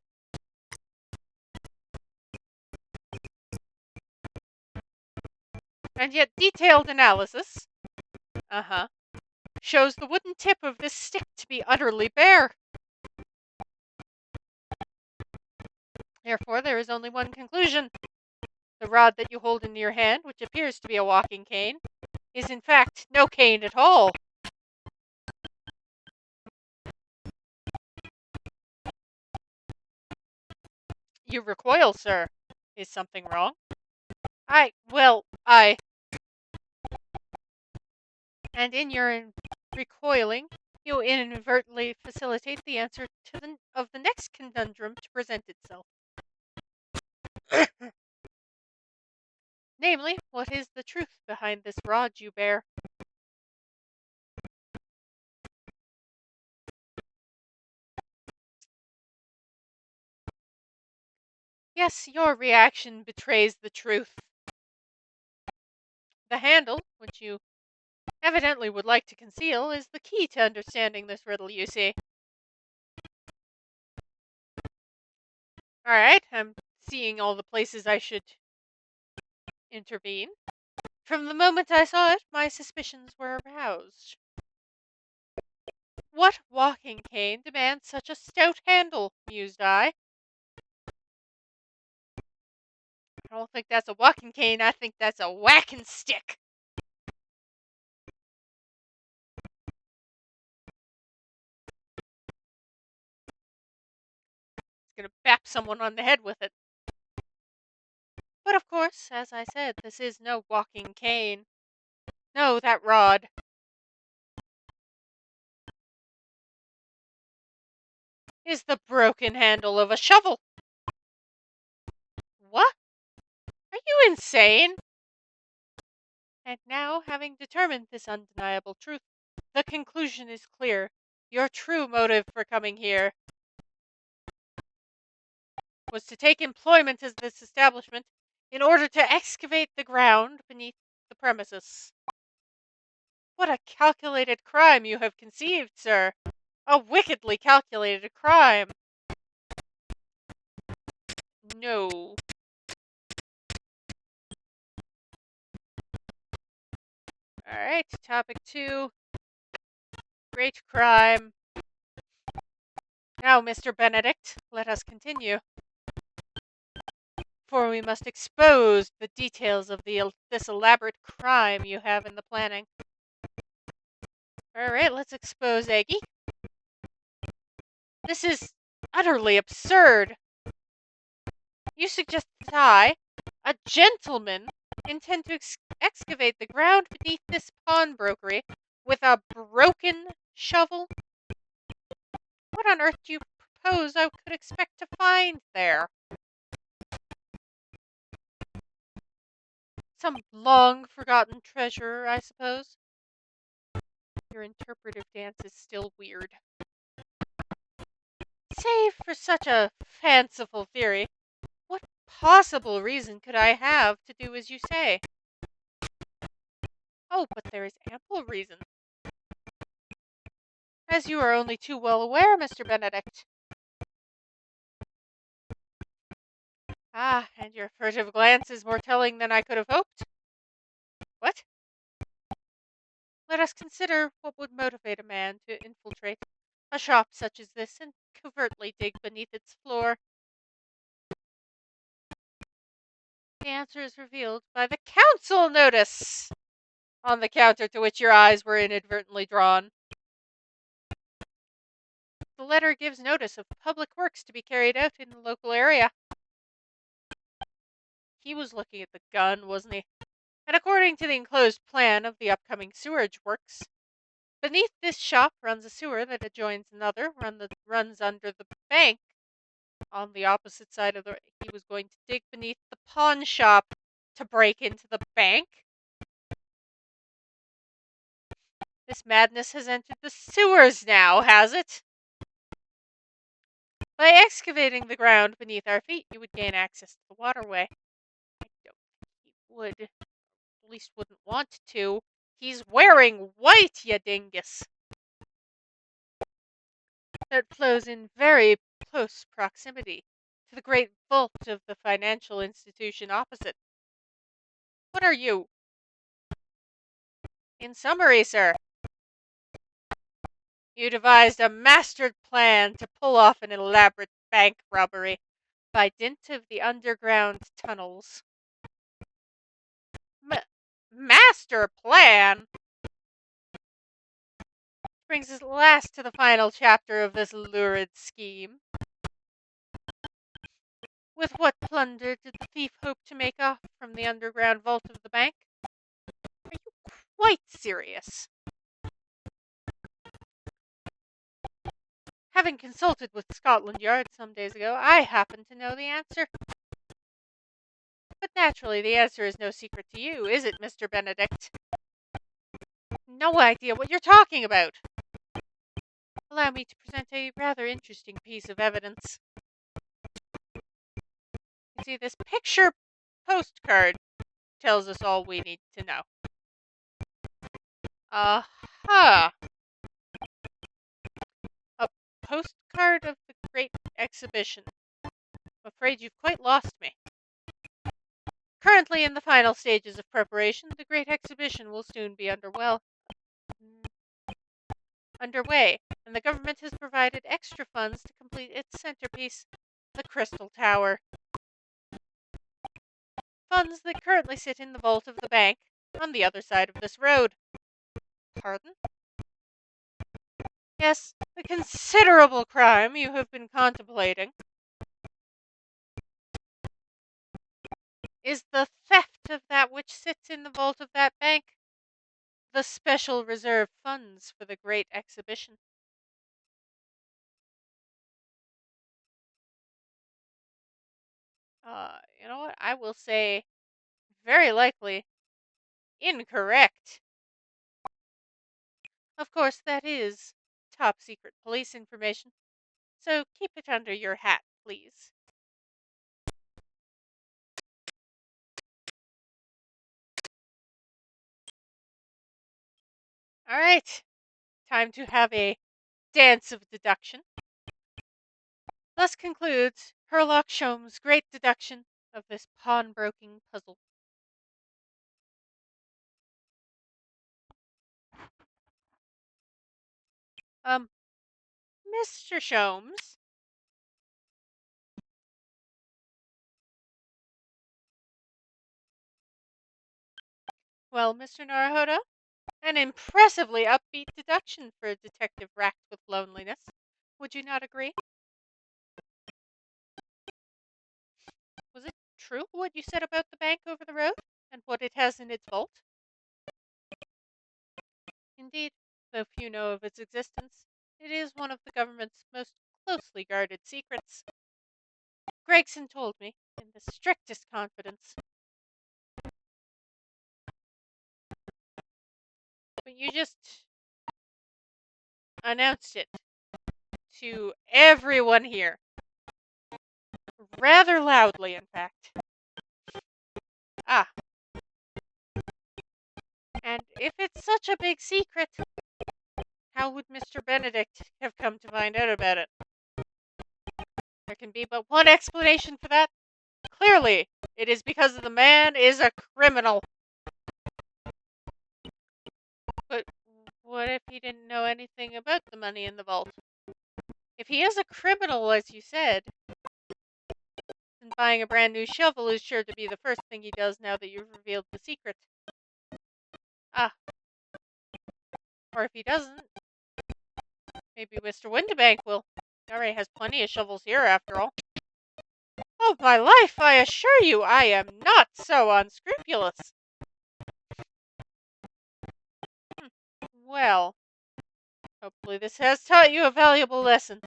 And yet detailed analysis shows the wooden tip of this stick to be utterly bare. Therefore, there is only one conclusion. The rod that you hold in your hand, which appears to be a walking cane, is in fact no cane at all. You recoil, sir. Is something wrong? I And in your recoiling, you inadvertently facilitate the answer of the next conundrum to present itself. Namely, what is the truth behind this rod you bear? Yes, your reaction betrays the truth. The handle, which you evidently would like to conceal, is the key to understanding this riddle, you see. Alright, I'm seeing all the places I should intervene. From the moment I saw it, my suspicions were aroused. What walking cane demands such a stout handle? Mused I. I don't think that's a walking cane, I think that's a whacking stick. It's gonna bap someone on the head with it. But of course, as I said, this is no walking cane. No, that rod is the broken handle of a shovel. What? Are you insane? And now, having determined this undeniable truth, the conclusion is clear. Your true motive for coming here was to take employment at this establishment in order to excavate the ground beneath the premises. What a calculated crime you have conceived, sir! A wickedly calculated crime! No. Alright, topic 2. Great crime. Now, Mr. Benedict, let us continue. For we must expose the details of this elaborate crime you have in the planning. Alright, let's expose Aggie. This is utterly absurd. You suggest that I, a gentleman, intend to excavate the ground beneath this pawnbrokery with a broken shovel? What on earth do you propose I could expect to find there? Some long-forgotten treasure, I suppose? Your interpretive dance is still weird. Save for such a fanciful theory, what possible reason could I have to do as you say? Oh, but there is ample reason. As you are only too well aware, Mr. Benedict. Ah, and your furtive glance is more telling than I could have hoped. What? Let us consider what would motivate a man to infiltrate a shop such as this and covertly dig beneath its floor. The answer is revealed by the council notice on the counter to which your eyes were inadvertently drawn. The letter gives notice of public works to be carried out in the local area. He was looking at the gun, wasn't he? And according to the enclosed plan of the upcoming sewerage works, beneath this shop runs a sewer that adjoins another, runs under the bank. On the opposite side of he was going to dig beneath the pawn shop to break into the bank. This madness has entered the sewers now, has it? By excavating the ground beneath our feet, you would gain access to the waterway. I don't think he would. At least wouldn't want to. He's wearing white, ya dingus. That flows in very close proximity to the great vault of the financial institution opposite. What are you? In summary, sir, you devised a mastered plan to pull off an elaborate bank robbery by dint of the underground tunnels. Master plan? Brings us last to the final chapter of this lurid scheme. With what plunder did the thief hope to make off from the underground vault of the bank? Are you quite serious? Having consulted with Scotland Yard some days ago, I happen to know the answer. But naturally, the answer is no secret to you, is it, Mr. Benedict? No idea what you're talking about. Allow me to present a rather interesting piece of evidence. You see, this picture postcard tells us all we need to know. Aha! A postcard of the Great Exhibition. I'm afraid you've quite lost me. Currently in the final stages of preparation, the Great Exhibition will soon be underway, and the government has provided extra funds to complete its centerpiece, the Crystal Tower. Funds that currently sit in the vault of the bank on the other side of this road. Pardon? Yes, the considerable crime you have been contemplating is the theft of that which sits in the vault of that bank, the special reserve funds for the Great Exhibition. You know what? I will say very likely incorrect. Of course, that is top secret police information, so keep it under your hat, please. All right, time to have a dance of deduction. Thus concludes Herlock Sholmes' great deduction of this pawnbroking puzzle. Mr. Sholmes? Well, Mr. Naruhodo, an impressively upbeat deduction for a detective racked with loneliness. Would you not agree? Was it true what you said about the bank over the road and what it has in its vault? Indeed, though few know of its existence, it is one of the government's most closely guarded secrets. Gregson told me, in the strictest confidence. But you just announced it to everyone here. Rather loudly, in fact. Ah. And if it's such a big secret, how would Mr. Benedict have come to find out about it? There can be but one explanation for that. Clearly, it is because the man is a criminal. But what if he didn't know anything about the money in the vault? If he is a criminal, as you said, then buying a brand new shovel is sure to be the first thing he does now that you've revealed the secret. Ah. Or if he doesn't, maybe Mr. Windibank will. He already has plenty of shovels here, after all. Oh, my life, I assure you, I am not so unscrupulous. Well, hopefully this has taught you a valuable lesson.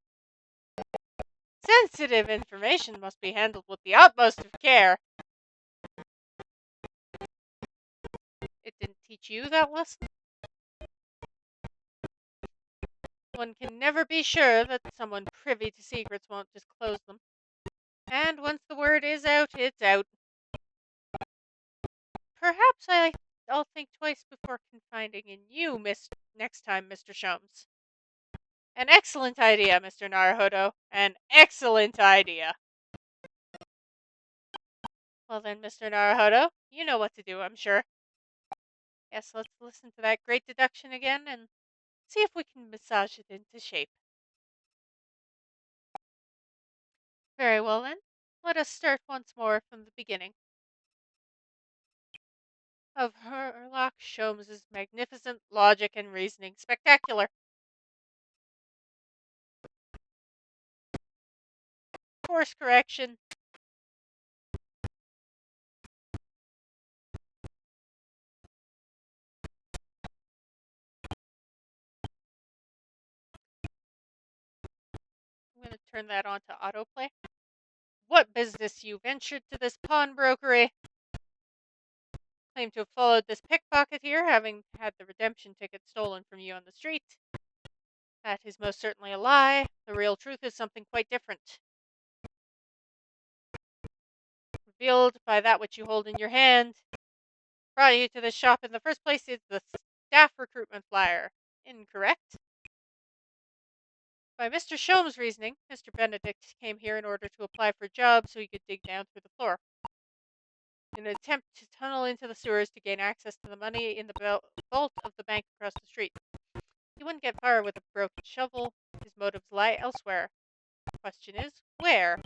Sensitive information must be handled with the utmost of care. It didn't teach you that lesson? One can never be sure that someone privy to secrets won't disclose them. And once the word is out, it's out. Perhaps I'll think twice before confiding in you, next time, Mr. Sholmes. An excellent idea, Mr. Naruhodo. An excellent idea. Well then, Mr. Naruhodo, you know what to do, I'm sure. Yes, let's listen to that great deduction again and see if we can massage it into shape. Very well then, let us start once more from the beginning. Of Herlock Sholmes' magnificent logic and reasoning spectacular. Course correction. turn that on to autoplay. What business you ventured to this pawnbrokery? Claim to have followed this pickpocket here, having had the redemption ticket stolen from you on the street. That is most certainly a lie. The real truth is something quite different. Revealed by that which you hold in your hand. Brought you to this shop in the first place is the staff recruitment flyer. Incorrect. By Mr. Sholmes' reasoning, Mr. Benedict came here in order to apply for a job so he could dig down through the floor. In an attempt to tunnel into the sewers to gain access to the money in the vault of the bank across the street. He wouldn't get far with a broken shovel. His motives lie elsewhere. The question is, where?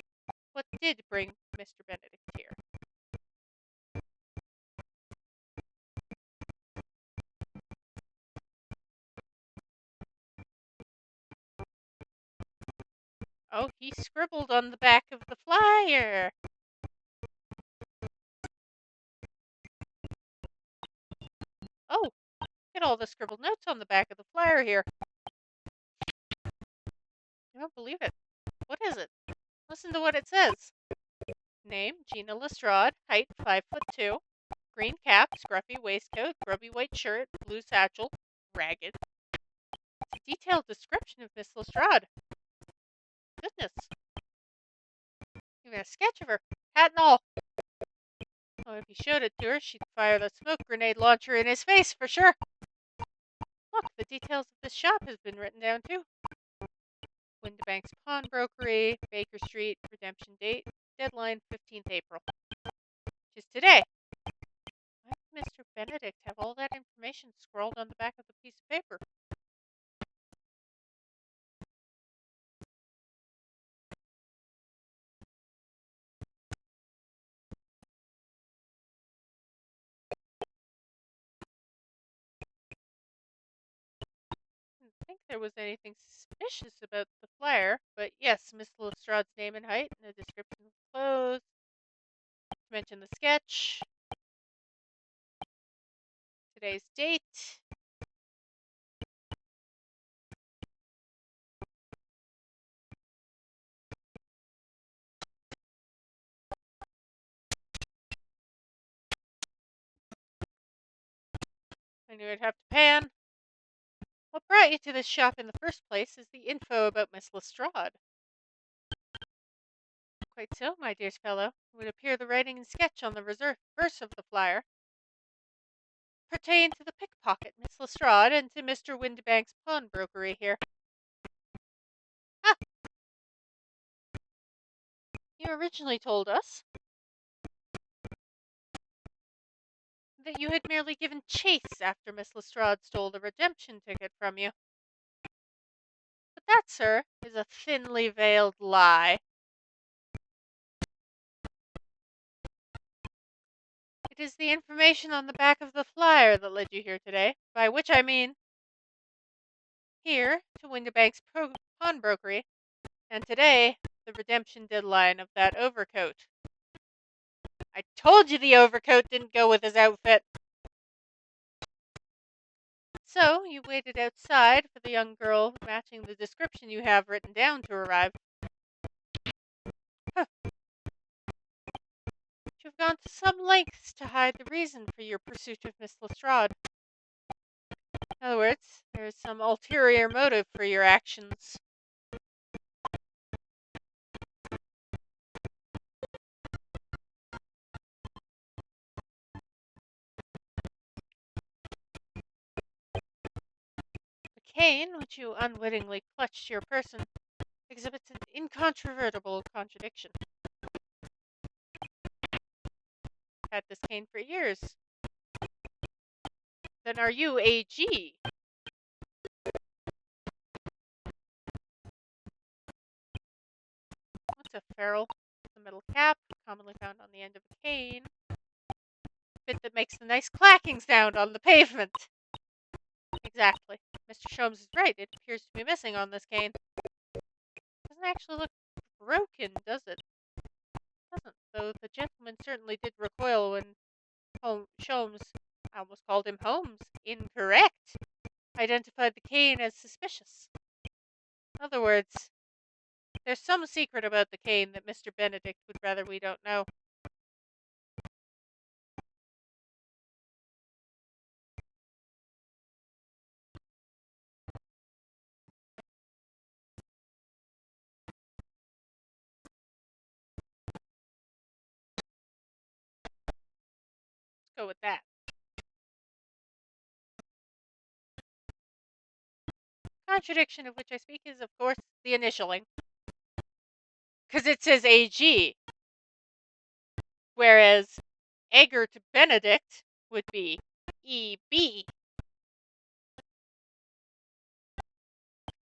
What did bring Mr. Benedict here? Oh, he scribbled on the back of the flyer. Oh, look at all the scribbled notes on the back of the flyer here. I don't believe it. What is it? Listen to what it says. Name, Gina Lestrade, height 5'2", green cap, scruffy waistcoat, grubby white shirt, blue satchel, ragged. It's a detailed description of Miss Lestrade. Goodness. Even a sketch of her, hat and all. Oh, if he showed it to her, she'd fire the smoke grenade launcher in his face for sure. Look, the details of this shop has been written down too. Windibank's Pawnbrokery, Baker Street, redemption date, deadline 15th April. Which is today. Why did Mr. Benedict have all that information scrawled on the back of the piece of paper? I didn't think there was anything suspicious about the flyer, but yes, Miss Lestrade's name and height, and the description of clothes. To mention the sketch. Today's date. I knew I'd have to pan. What brought you to this shop in the first place is the info about Miss Lestrade. Quite so, my dear fellow. It would appear the writing and sketch on the reverse of the flyer pertain to the pickpocket, Miss Lestrade, and to Mr. Windibank's pawnbrokery here. Ah! You originally told us that you had merely given chase after Miss Lestrade stole the redemption ticket from you. But that, sir, is a thinly veiled lie. It is the information on the back of the flyer that led you here today, by which I mean here to Windibank's pawnbrokery, and today the redemption deadline of that overcoat. I told you the overcoat didn't go with his outfit. So you waited outside for the young girl matching the description you have written down to arrive. Huh. You've gone to some lengths to hide the reason for your pursuit of Miss Lestrade. In other words, there is some ulterior motive for your actions. The cane, which you unwittingly clutched to your person, exhibits an incontrovertible contradiction. Had this cane for years. Then are you AG? What's a ferrule? The metal cap, commonly found on the end of a cane. Bit that makes the nice clacking sound on the pavement. Exactly. Mr. Sholmes is right. It appears to be missing on this cane. Doesn't actually look broken, does it? Doesn't, though the gentleman certainly did recoil when Sholmes, I almost called him Holmes, incorrect, identified the cane as suspicious. In other words, There's some secret about the cane that Mr. Benedict would rather we don't know. Let's go with that. Contradiction of which I speak is, of course, the initialing. Because it says AG, whereas Eggert Benedict would be EB.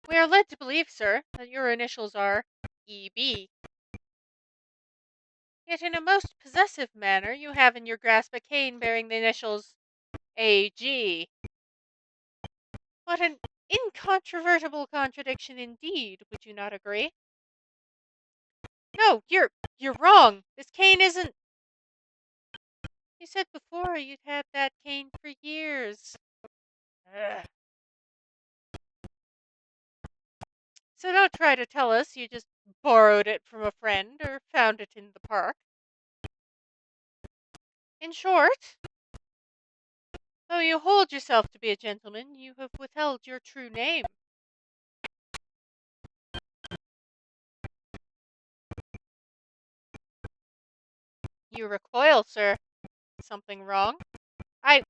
We are led to believe, sir, that your initials are EB. Yet in a most possessive manner you have in your grasp a cane bearing the initials AG. What an incontrovertible contradiction indeed, would you not agree? No, you're wrong. This cane isn't... You said before you'd had that cane for years. Ugh. So don't try to tell us you just borrowed it from a friend or found it in the park. In short, though you hold yourself to be a gentleman, you have withheld your true name. You recoil, sir. Something wrong? I...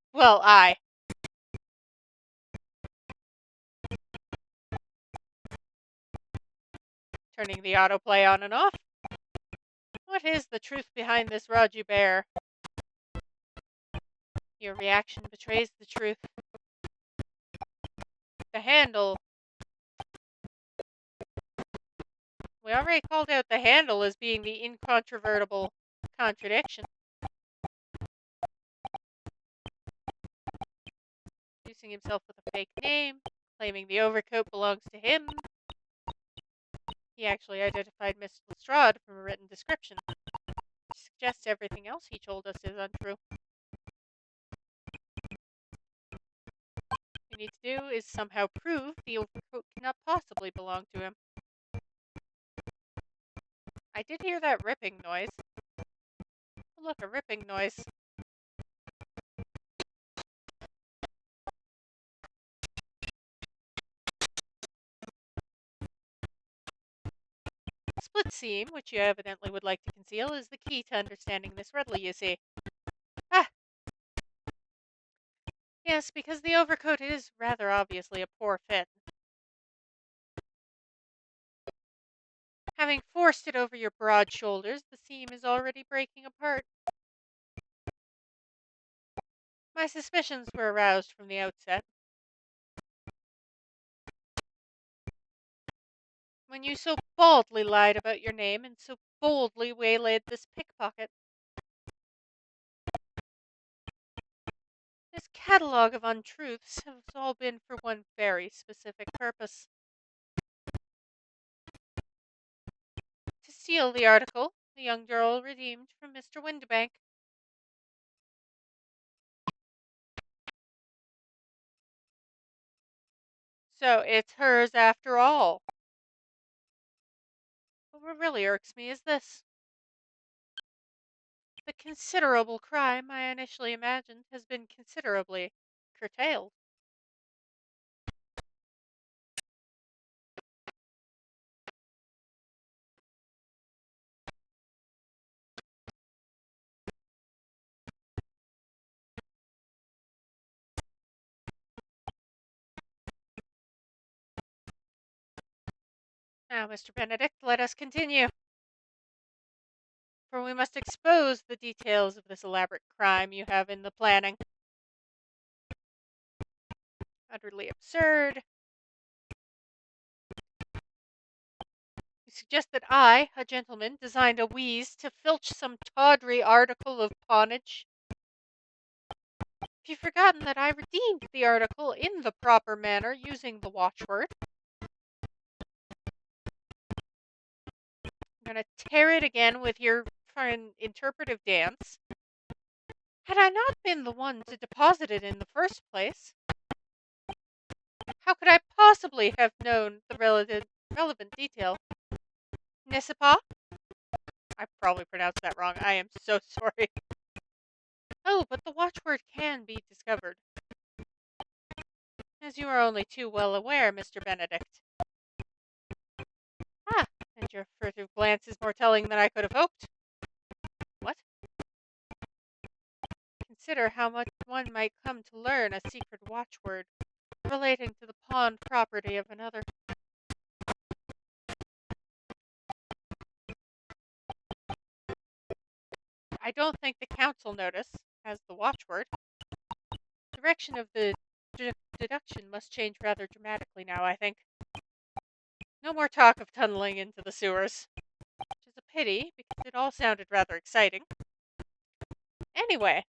Turning the autoplay on and off. What is the truth behind this rod you bear? Your reaction betrays the truth. The handle... We already called out the handle as being the incontrovertible contradiction. Introducing himself with a fake name, claiming the overcoat belongs to him. He actually identified Miss Lestrade from a written description, which suggests everything else he told us is untrue. What we need to do is somehow prove the overcoat cannot possibly belong to him. I did hear that ripping noise. Oh, look, a ripping noise. Split seam, which you evidently would like to conceal, is the key to understanding this readily, you see. Ah! Yes, because the overcoat is rather obviously a poor fit. Having forced it over your broad shoulders, the seam is already breaking apart. My suspicions were aroused from the outset. When you so baldly lied about your name and so boldly waylaid this pickpocket. This catalogue of untruths has all been for one very specific purpose. To steal the article the young girl redeemed from Mr. Windibank. So it's hers after all. But what really irks me is this. The considerable crime I initially imagined has been considerably curtailed. Now, Mr. Benedict, let us continue. For we must expose the details of this elaborate crime you have in the planning. Utterly absurd. You suggest that I, a gentleman, designed a wheeze to filch some tawdry article of pawnage? Have you forgotten that I redeemed the article in the proper manner using the watchword? I'm going to tear it again with your interpretive dance. Had I not been the one to deposit it in the first place, how could I possibly have known the relevant detail? Nisipa? I probably pronounced that wrong. I am so sorry. Oh, but the watchword can be discovered. As you are only too well aware, Mr. Benedict. Ah, and your furtive glance is more telling than I could have hoped. What? Consider how much one might come to learn a secret watchword relating to the pawned property of another. I don't think the council notice has the watchword. Direction of the deduction must change rather dramatically now, I think. No more talk of tunneling into the sewers. Which is a pity, because it all sounded rather exciting. Anyway,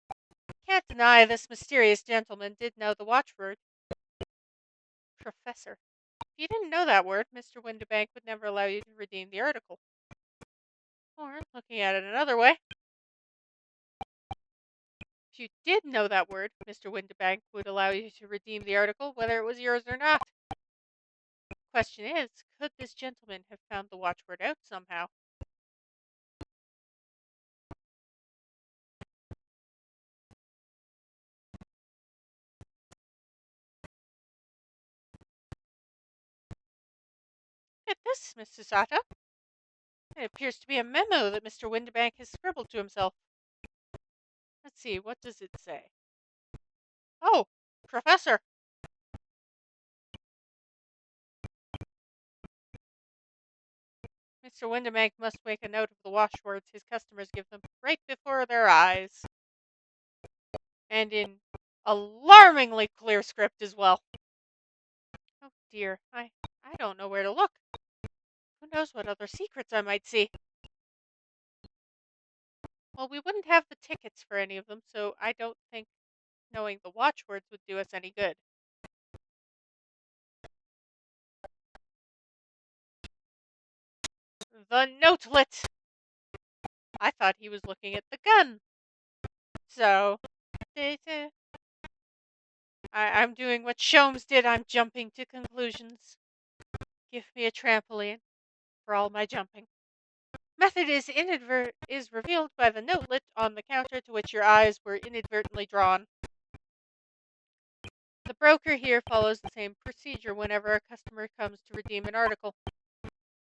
can't deny this mysterious gentleman did know the watchword. Professor. If you didn't know that word, Mr. Windibank would never allow you to redeem the article. Or, looking at it another way, if you did know that word, Mr. Windibank would allow you to redeem the article, whether it was yours or not. Question is, could this gentleman have found the watchword out somehow? Look at this, Miss Susata. It appears to be a memo that Mr. Windibank has scribbled to himself. Let's see, what does it say? Oh, Professor. Mr. Windibank must make a note of the watchwords his customers give them right before their eyes. And in alarmingly clear script as well. Oh dear, I don't know where to look. Who knows what other secrets I might see? Well, we wouldn't have the tickets for any of them, so I don't think knowing the watchwords would do us any good. The notelet! I thought he was looking at the gun. So, I'm doing what Sholmes did. I'm jumping to conclusions. Give me a trampoline for all my jumping. Method is revealed by the notelet on the counter to which your eyes were inadvertently drawn. The broker here follows the same procedure whenever a customer comes to redeem an article.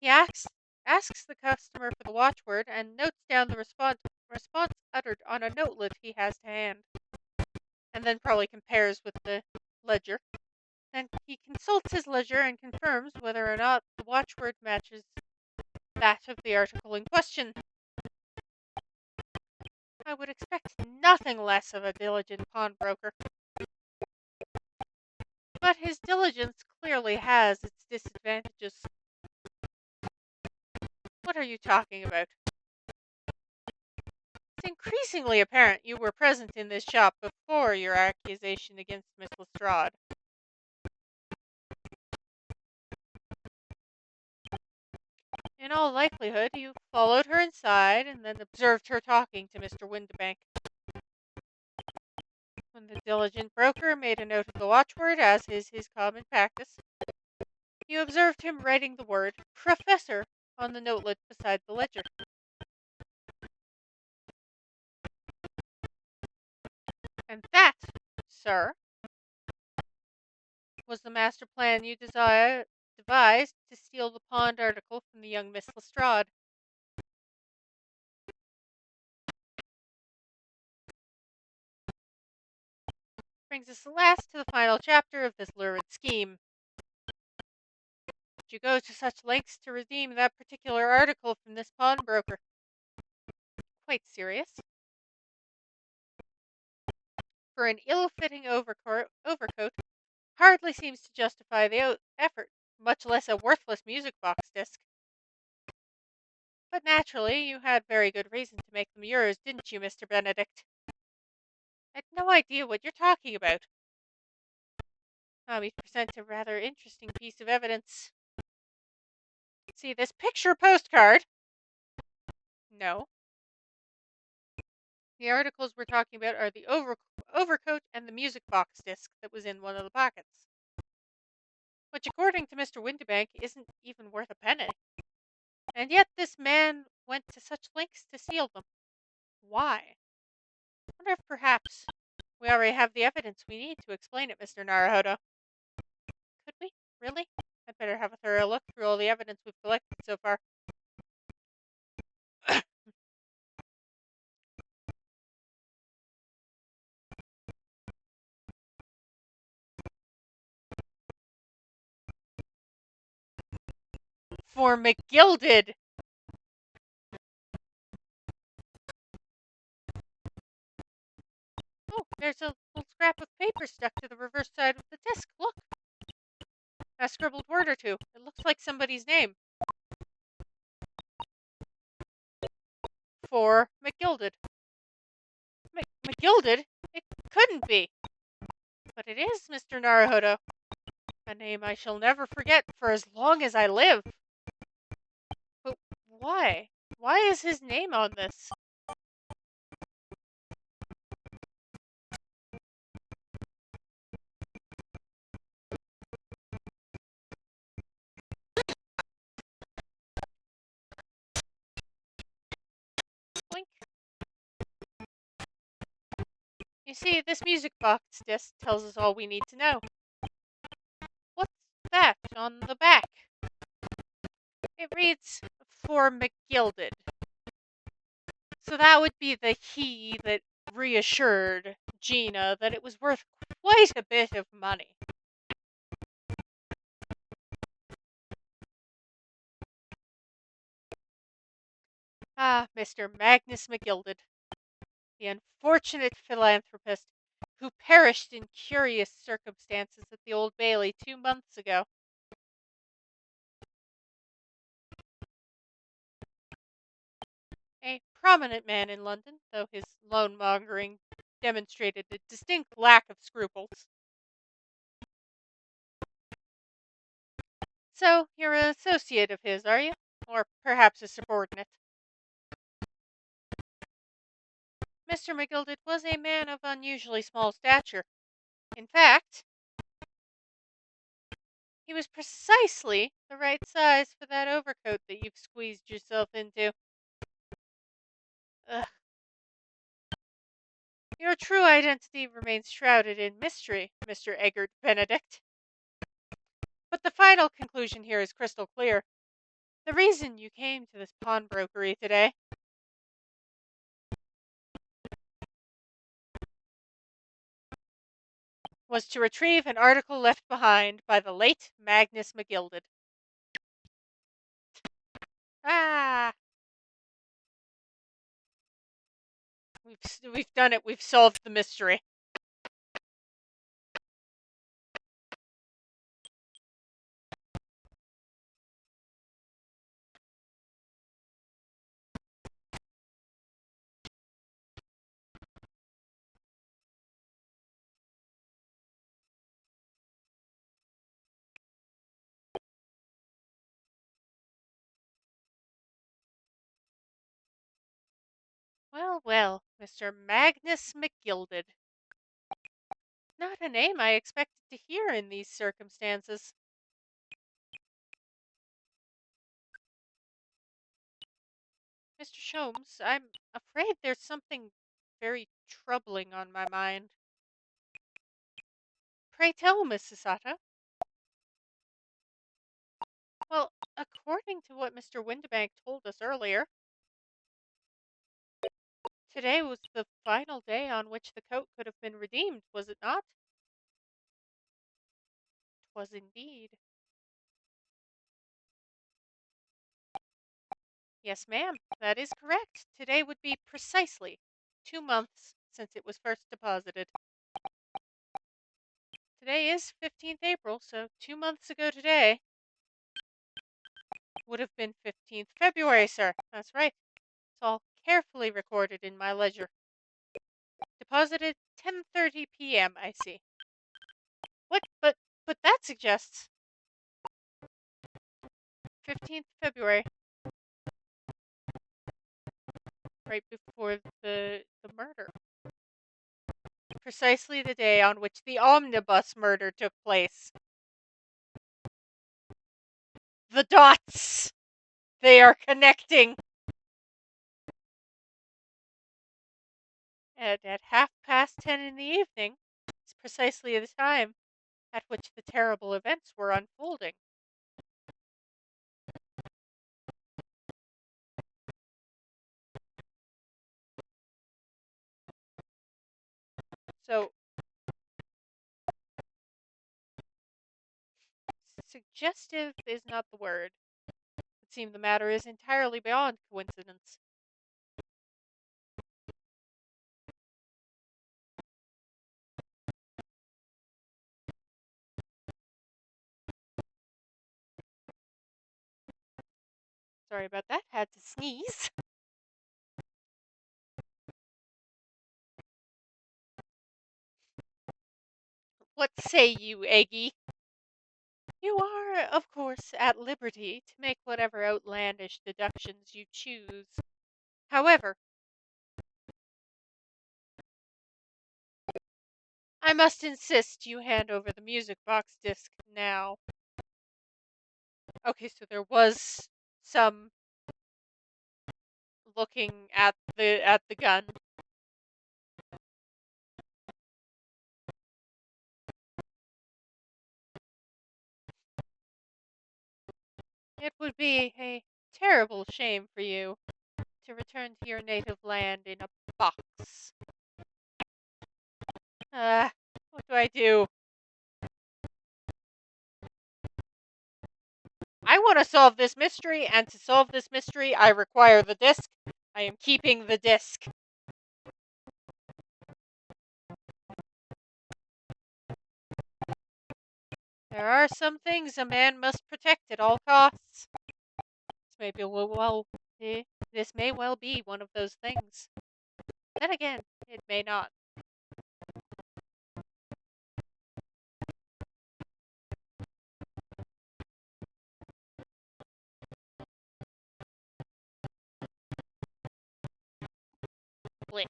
He asks the customer for the watchword and notes down the response uttered on a notelet he has to hand, and then probably compares with the ledger. Then he consults his ledger and confirms whether or not the watchword matches that of the article in question. I would expect nothing less of a diligent pawnbroker. But his diligence clearly has its disadvantages. What are you talking about? It's increasingly apparent you were present in this shop before your accusation against Miss Lestrade. In all likelihood, you followed her inside and then observed her talking to Mr. Windibank. When the diligent broker made a note of the watchword, as is his common practice, you observed him writing the word Professor on the notelet beside the ledger. And that, sir, was the master plan you devised to steal the pawned article from the young Miss Lestrade. Brings us at last to the final chapter of this lurid scheme. Did you go to such lengths to redeem that particular article from this pawnbroker? Quite serious. For an ill-fitting overcoat hardly seems to justify the effort, much less a worthless music box disc. But naturally, you had very good reason to make them yours, didn't you, Mr. Benedict? I had no idea what you're talking about. We present a rather interesting piece of evidence. See this picture postcard? No. The articles we're talking about are the overcoat and the music box disc that was in one of the pockets. Which, according to Mr. Windibank, isn't even worth a penny. And yet this man went to such lengths to seal them. Why? I wonder if perhaps we already have the evidence we need to explain it, Mr. Naruhodo. Could we? Really? I'd better have a thorough look through all the evidence we've collected so far. For McGilded! Oh, there's a little scrap of paper stuck to the reverse side of the disc. Look! A scribbled word or two. It looks like somebody's name. For McGilded. McGilded? It couldn't be. But it is, Mr. Naruhodo. A name I shall never forget for as long as I live. But why? Why is his name on this? Blink. You see, this music box disc tells us all we need to know. What's that on the back? It reads, for McGilded. So that would be the he that reassured Gina that it was worth quite a bit of money. Ah, Mr. Magnus McGilded, the unfortunate philanthropist who perished in curious circumstances at the Old Bailey 2 months ago. A prominent man in London, though his loan-mongering demonstrated a distinct lack of scruples. So, you're an associate of his, are you? Or perhaps a subordinate? Mr. McGilded was a man of unusually small stature. In fact, he was precisely the right size for that overcoat that you've squeezed yourself into. Ugh. Your true identity remains shrouded in mystery, Mr. Eggert Benedict. But the final conclusion here is crystal clear. The reason you came to this pawnbrokery today was to retrieve an article left behind by the late Magnus McGilded. Ah! We've done it. We've solved the mystery. Well, well, Mr. Magnus McGilded. Not a name I expected to hear in these circumstances. Mr. Sholmes, I'm afraid there's something very troubling on my mind. Pray tell, Miss Sasata. Well, according to what Mr. Windibank told us earlier, today was the final day on which the coat could have been redeemed, was it not? 'Twas indeed. Yes, ma'am, that is correct. Today would be precisely 2 months since it was first deposited. Today is 15th April, so 2 months ago today would have been 15th February, sir. That's right. It's all carefully recorded in my ledger. Deposited 10:30 p.m., I see. What? But that suggests 15th February, right before the murder. Precisely the day on which the omnibus murder took place. The dots! They are connecting. And at 10:30 in the evening is precisely the time at which the terrible events were unfolding. So, suggestive is not the word. It would seem the matter is entirely beyond coincidence. Sorry about that. Had to sneeze. What say you, Eggy? You are, of course, at liberty to make whatever outlandish deductions you choose. However, I must insist you hand over the music box disc now. Okay, so there was some looking at the gun. It would be a terrible shame for you to return to your native land in a box. What do I do? I want to solve this mystery, and to solve this mystery, I require the disc. I am keeping the disc. There are some things a man must protect at all costs. This may well be one of those things. Then again, it may not. Blech.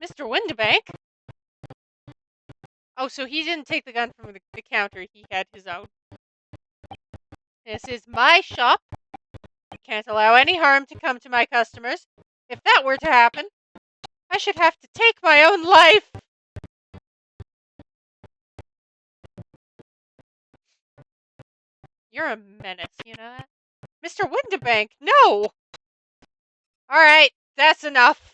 Mr. Windibank? Oh, so he didn't take the gun from the counter. He had his own. This is my shop. I can't allow any harm to come to my customers. If that were to happen, I should have to take my own life. You're a menace, you know that? Mr. Windibank, no! Alright, that's enough.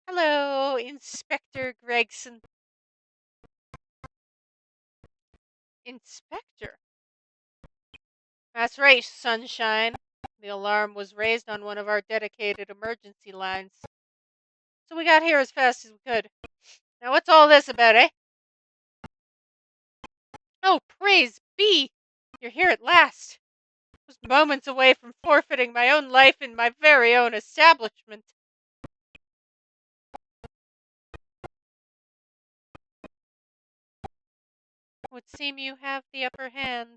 Hello, Inspector Gregson. Inspector? That's right, Sunshine. The alarm was raised on one of our dedicated emergency lines. So we got here as fast as we could. Now what's all this about, eh? Oh, praise be! You're here at last. I was moments away from forfeiting my own life in my very own establishment. Would seem you have the upper hand.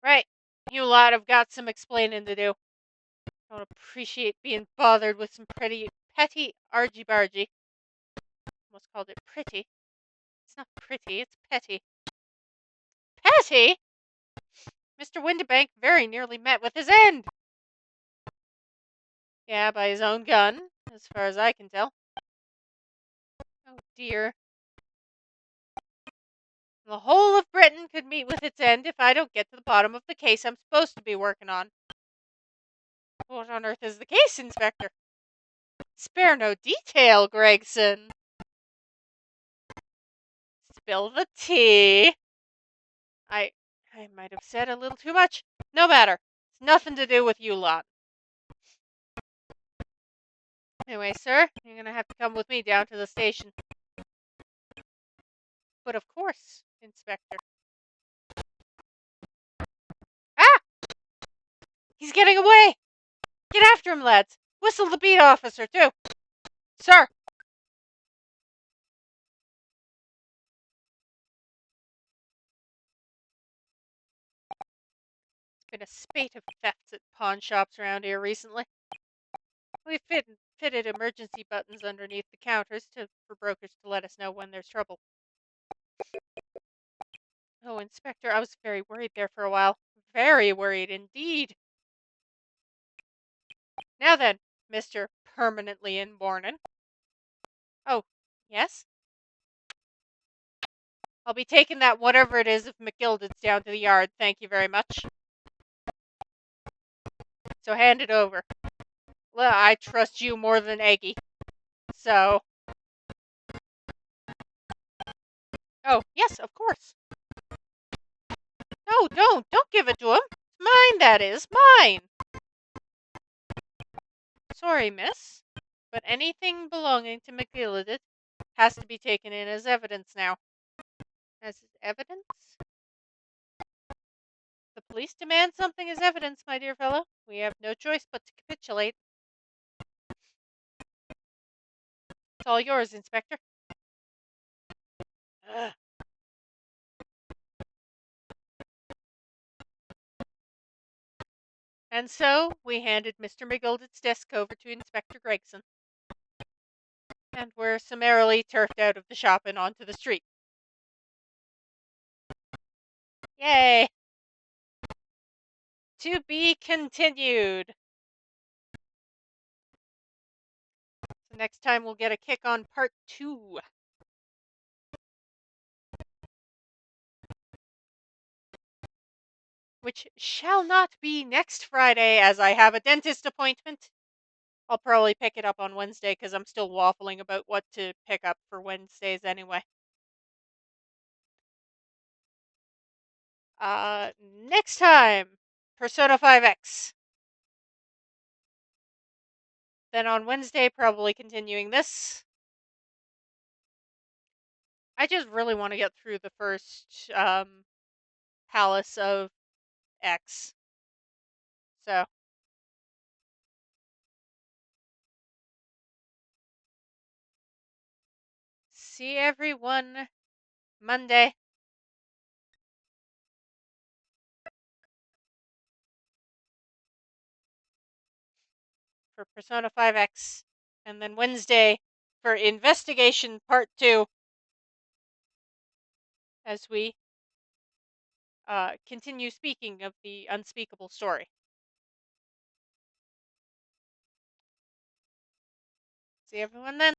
Right. You lot have got some explaining to do. I don't appreciate being bothered with some petty argy-bargy. Almost called it pretty. It's not pretty, it's petty. Petty? Mr. Windibank very nearly met with his end. Yeah, by his own gun, as far as I can tell. Oh dear. The whole of Britain could meet with its end if I don't get to the bottom of the case I'm supposed to be working on. What on earth is the case, Inspector? Spare no detail, Gregson. Spill the tea. I might have said a little too much. No matter. It's nothing to do with you lot. Anyway, sir, you're gonna have to come with me down to the station. But of course, Inspector. Ah! He's getting away! Get after him, lads! Whistle the beat officer, too! Sir! It's been a spate of thefts at pawn shops around here recently. We fitted emergency buttons underneath the counters for brokers to let us know when there's trouble. Oh, Inspector, I was very worried there for a while. Very worried indeed. Now then, Mr. Permanently Inborn. Oh, yes? I'll be taking that whatever it is of McGilded's down to the yard, thank you very much. So hand it over. Well, I trust you more than Eggy. So... Oh, yes, of course. No, don't give it to him. Mine, that is, mine. Sorry, miss, but anything belonging to McGillicuddy has to be taken in as evidence now. As evidence? The police demand something as evidence, my dear fellow. We have no choice but to capitulate. It's all yours, Inspector. Ugh. And so we handed Mr. McGillicuddy's desk over to Inspector Gregson. And were summarily turfed out of the shop and onto the street. Yay! To be continued. So next time we'll get a kick on part 2. Which shall not be next Friday as I have a dentist appointment. I'll probably pick it up on Wednesday because I'm still waffling about what to pick up for Wednesdays anyway. Next time, Persona 5X. Then on Wednesday, probably continuing this. I just really want to get through the first Palace of X. So. See everyone Monday. For Persona 5X. And then Wednesday for Investigation Part 2. As we continue speaking of the Unspeakable story. See everyone then.